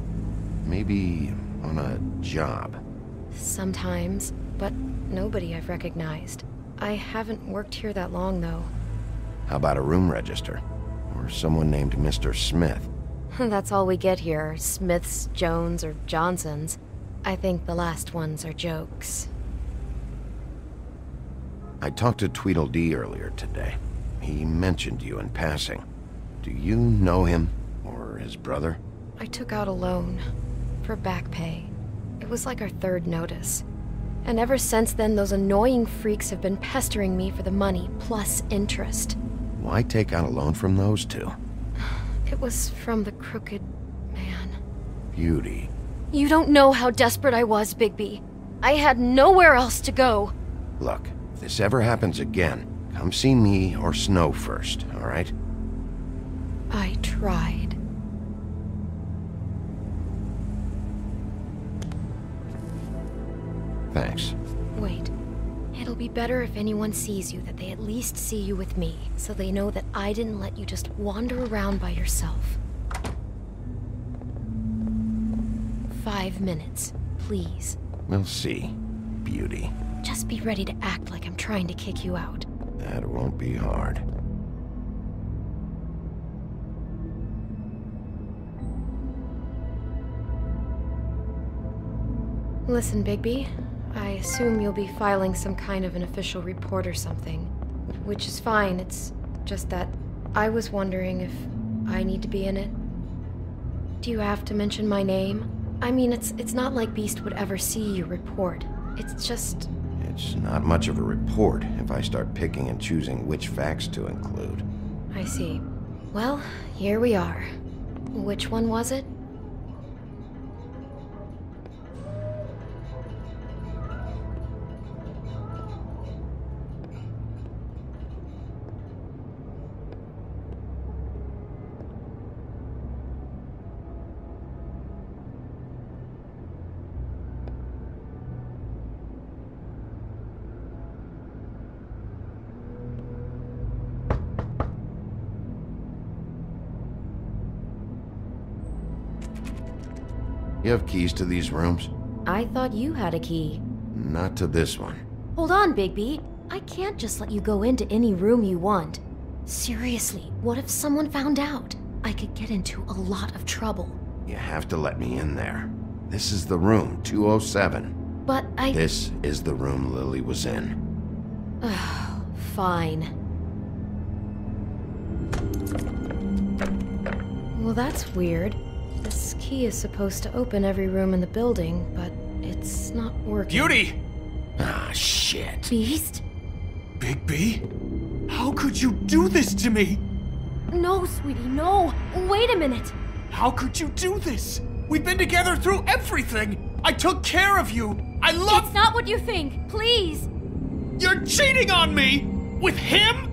Maybe on a job? Sometimes, but nobody I've recognized. I haven't worked here that long, though. How about a room register? Or someone named Mr. Smith? That's all we get here, Smiths, Jones, or Johnsons. I think the last ones are jokes. I talked to Tweedledee earlier today. He mentioned you in passing. Do you know him? Or his brother? I took out a loan. For back pay. It was like our third notice. And ever since then, those annoying freaks have been pestering me for the money, plus interest. Why take out a loan from those two? It was from the crooked man. Beauty. You don't know how desperate I was, Bigby. I had nowhere else to go. Look, if this ever happens again, come see me or Snow first, alright? I tried. Thanks. Wait. It'll be better if anyone sees you that they at least see you with me, so they know that I didn't let you just wander around by yourself. 5 minutes, please. We'll see, Beauty. Just be ready to act like I'm trying to kick you out. That won't be hard. Listen, Bigby. I assume you'll be filing some kind of an official report or something. Which is fine, it's just that I was wondering if I need to be in it. Do you have to mention my name? I mean, it's not like Beast would ever see your report. It's just... It's not much of a report if I start picking and choosing which facts to include. I see. Well, here we are. Which one was it? You have keys to these rooms? I thought you had a key. Not to this one. Hold on, Bigby. I can't just let you go into any room you want. Seriously, what if someone found out? I could get into a lot of trouble. You have to let me in there. This is the room, 207. But I... This is the room Lily was in. Fine. Well, that's weird. This key is supposed to open every room in the building, but it's not working. Beauty! Ah, shit. Beast? Bigby? How could you do this to me? No, sweetie, no. Wait a minute. How could you do this? We've been together through everything. I took care of you. I love... It's not what you think. Please. You're cheating on me! With him?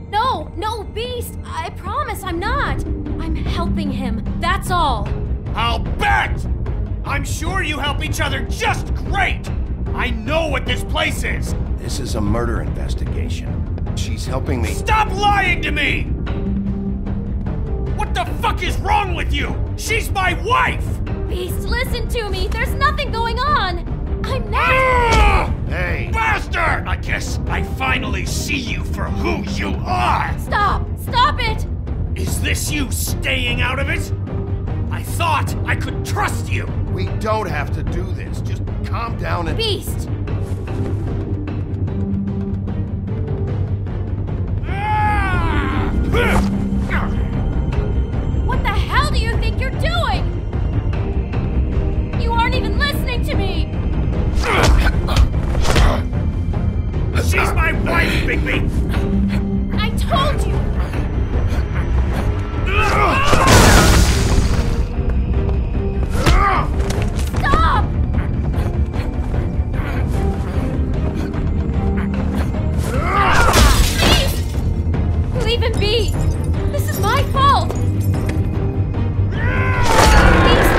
No, Beast. I promise I'm not. I'm helping him. That's all. I'll bet! I'm sure you help each other just great! I know what this place is! This is a murder investigation. She's helping me. Stop lying to me! What the fuck is wrong with you? She's my wife! Beast, listen to me. There's nothing going on. I'm not... Hey! Bastard! I guess I finally see you for who you are! Stop! Stop it! Is this you staying out of it? I thought I could trust you! We don't have to do this. Just calm down and... Beast! What the hell do you think you're doing? You aren't even listening to me! She's my wife, Bigby! I told you! Stop! Please! Leave him be! This is my fault! Please,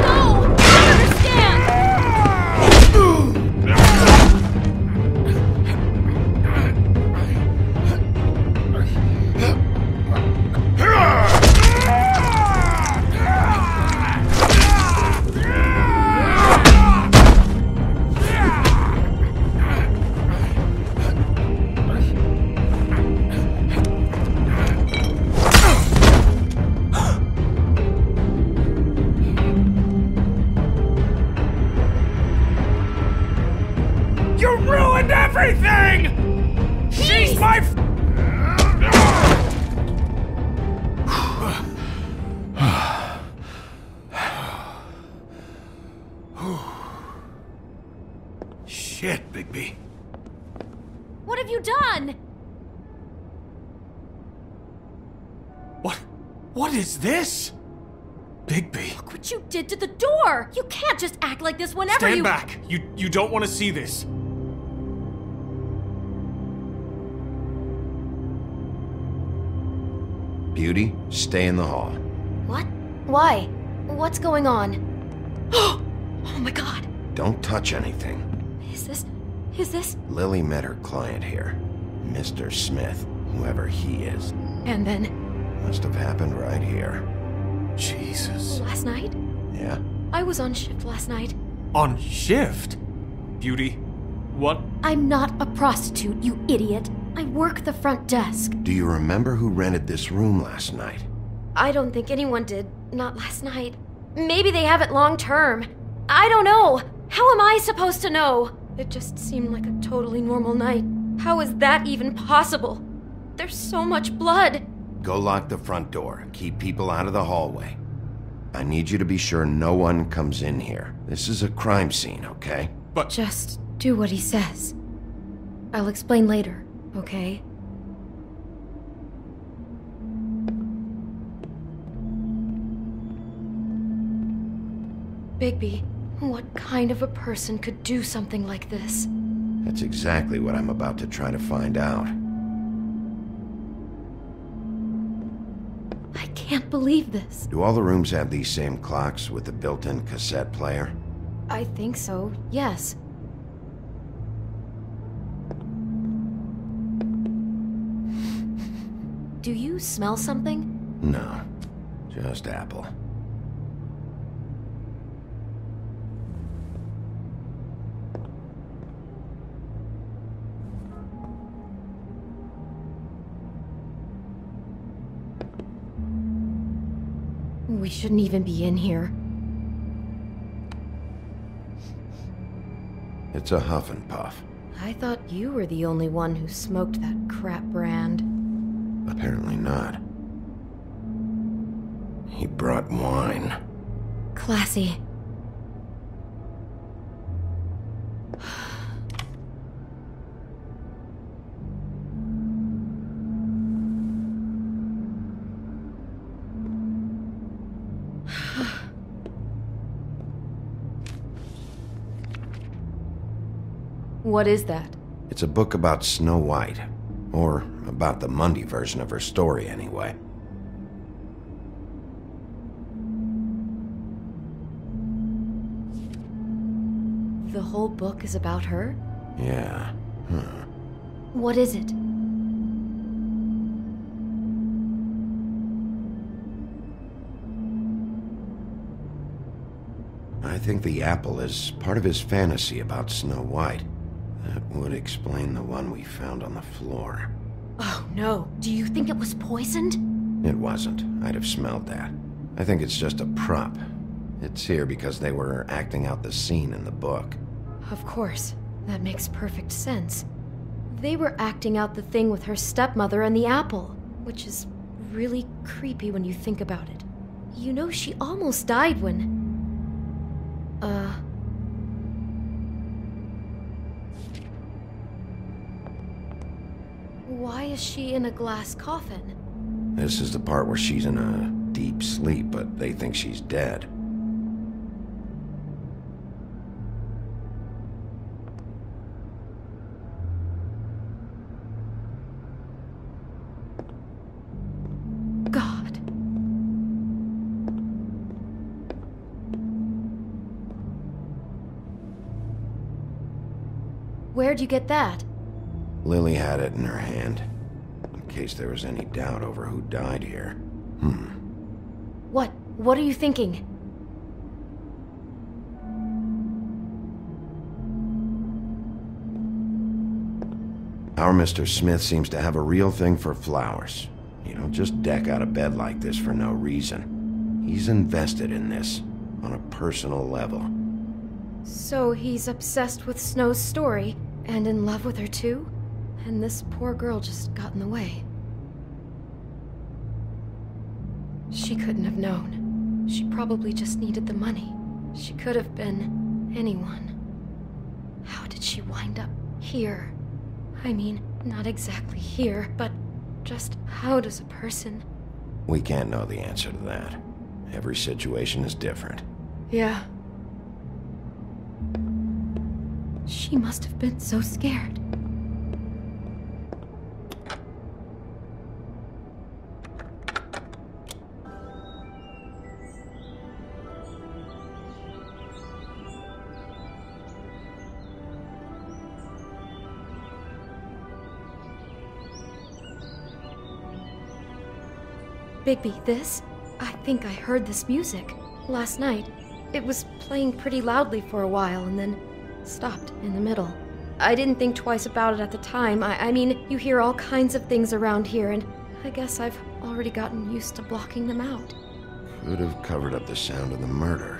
no! I understand! You ruined everything! She's my... Shit, Bigby. What have you done? What is this? Bigby. Look what you did to the door! You can't just act like this whenever Stand back. You don't want to see this. Beauty, stay in the hall. What? Why? What's going on? Oh my god! Don't touch anything. Is this? Lily met her client here. Mr. Smith, whoever he is. And then? Must have happened right here. Jesus. Last night? Yeah? I was on shift last night. On shift? Beauty, what? I'm not a prostitute, you idiot. I work the front desk. Do you remember who rented this room last night? I don't think anyone did. Not last night. Maybe they have it long term. I don't know. How am I supposed to know? It just seemed like a totally normal night. How is that even possible? There's so much blood. Go lock the front door and keep people out of the hallway. I need you to be sure no one comes in here. This is a crime scene, okay? But... Just do what he says. I'll explain later, okay? Bigby, what kind of a person could do something like this? That's exactly what I'm about to try to find out. I can't believe this. Do all the rooms have these same clocks with the built-in cassette player? I think so, yes. Do you smell something? No, just apple. We shouldn't even be in here. It's a huff and puff. I thought you were the only one who smoked that crap brand. Apparently not. He brought wine. Classy. What is that? It's a book about Snow White. Or about the Mundy version of her story, anyway. The whole book is about her? Yeah. What is it? I think the apple is part of his fantasy about Snow White. That would explain the one we found on the floor. Oh no, do you think it was poisoned? It wasn't. I'd have smelled that. I think it's just a prop. It's here because they were acting out the scene in the book. Of course. That makes perfect sense. They were acting out the thing with her stepmother and the apple, which is really creepy when you think about it. You know, she almost died when... Why is she in a glass coffin? This is the part where she's in a deep sleep, but they think she's dead. God. Where'd you get that? Lily had it in her hand, in case there was any doubt over who died here. What are you thinking? Our Mr. Smith seems to have a real thing for flowers. You don't just deck out of bed like this for no reason. He's invested in this, on a personal level. So he's obsessed with Snow's story, and in love with her too? And this poor girl just got in the way. She couldn't have known. She probably just needed the money. She could have been anyone. How did she wind up here? I mean, not exactly here, but just how does a person... We can't know the answer to that. Every situation is different. Yeah. She must have been so scared. Bigby, this? I think I heard this music. Last night. It was playing pretty loudly for a while and then stopped in the middle. I didn't think twice about it at the time. I mean, you hear all kinds of things around here, and I guess I've already gotten used to blocking them out. Could have covered up the sound of the murder.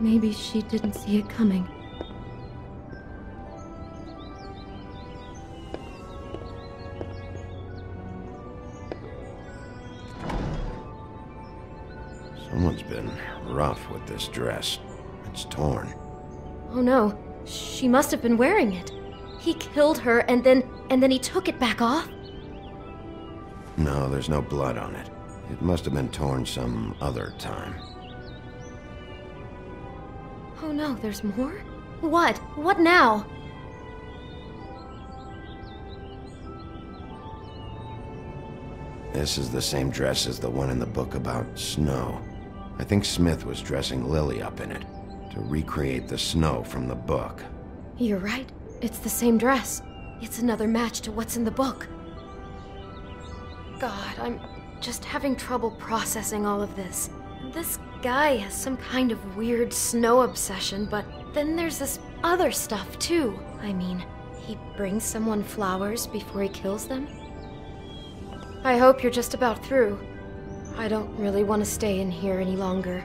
Maybe she didn't see it coming. Someone's been rough with this dress. It's torn. Oh no, she must have been wearing it. He killed her and then he took it back off? No, there's no blood on it. It must have been torn some other time. Oh no, there's more? What? What now? This is the same dress as the one in the book about Snow. I think Smith was dressing Lily up in it, to recreate the Snow from the book. You're right. It's the same dress. It's another match to what's in the book. God, I'm just having trouble processing all of this. This guy has some kind of weird Snow obsession, but then there's this other stuff too. I mean, he brings someone flowers before he kills them? I hope you're just about through. I don't really want to stay in here any longer.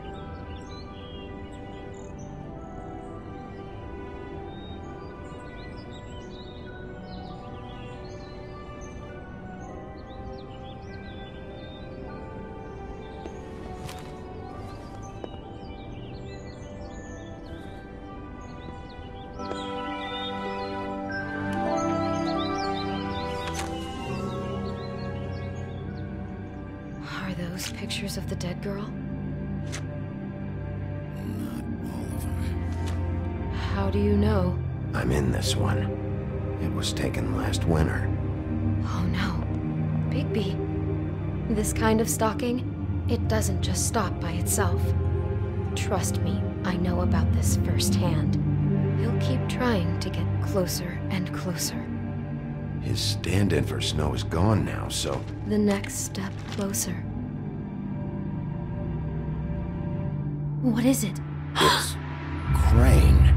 Are Are those pictures of the dead girl? Not all of them. How do you know? I'm in this one. It was taken last winter. Oh no. Bigby. This kind of stalking, it doesn't just stop by itself. Trust me, I know about this firsthand. He'll keep trying to get closer and closer. His stand-in for Snow is gone now, so... The next step closer. What is it? It's... Crane.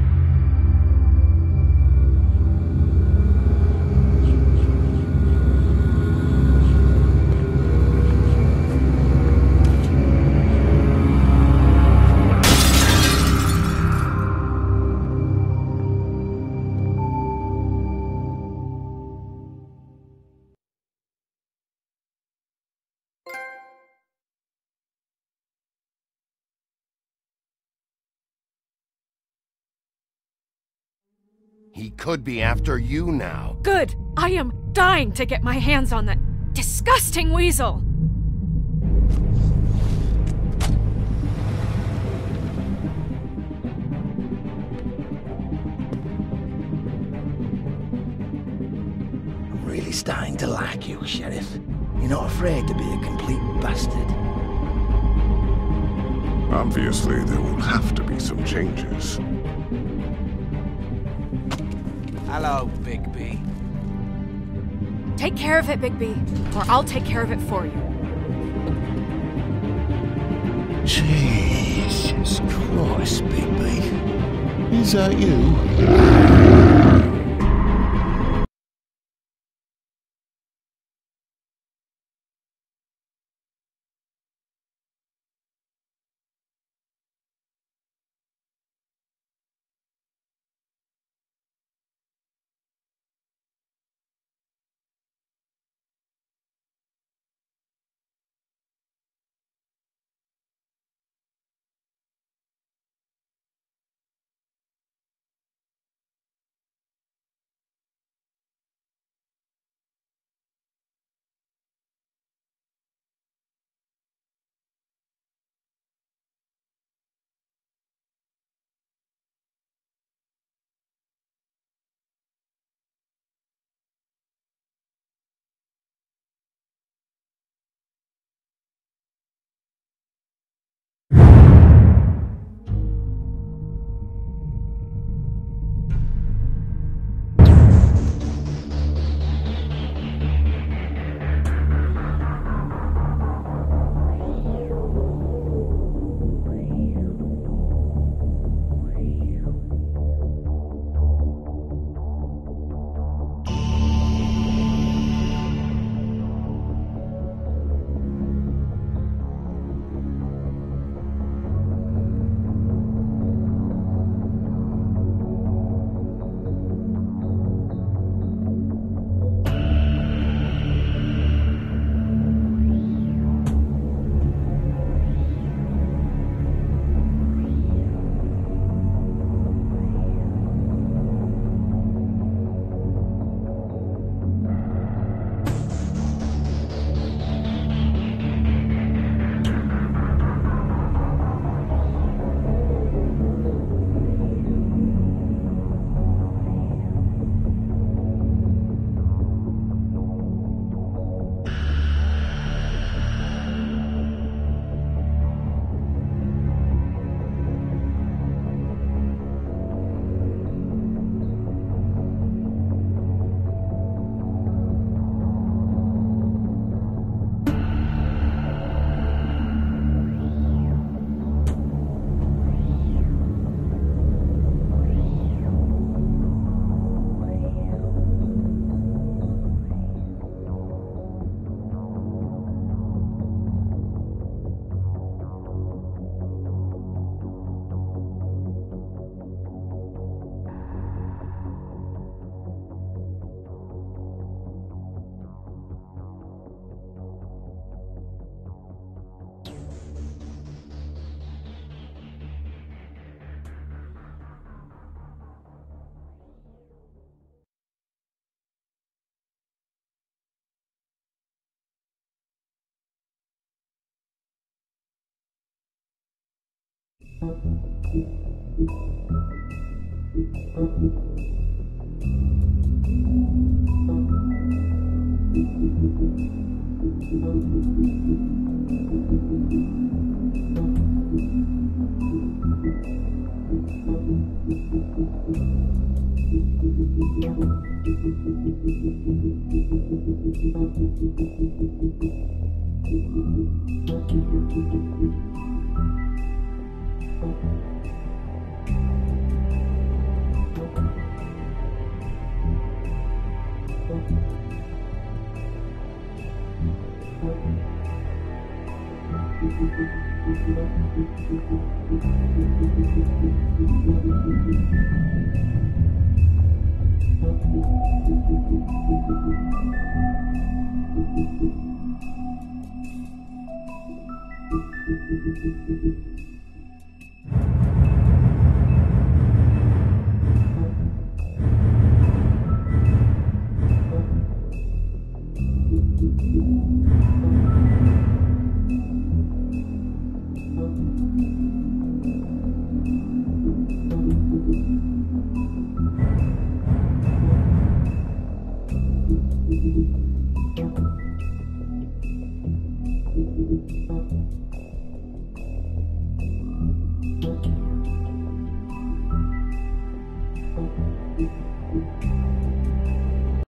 He could be after you now. Good! I am dying to get my hands on that disgusting weasel! I'm really starting to like you, Sheriff. You're not afraid to be a complete bastard. Obviously, there will have to be some changes. Hello, Bigby. Take care of it, Bigby, or I'll take care of it for you. Jesus Christ, Bigby. Is that you?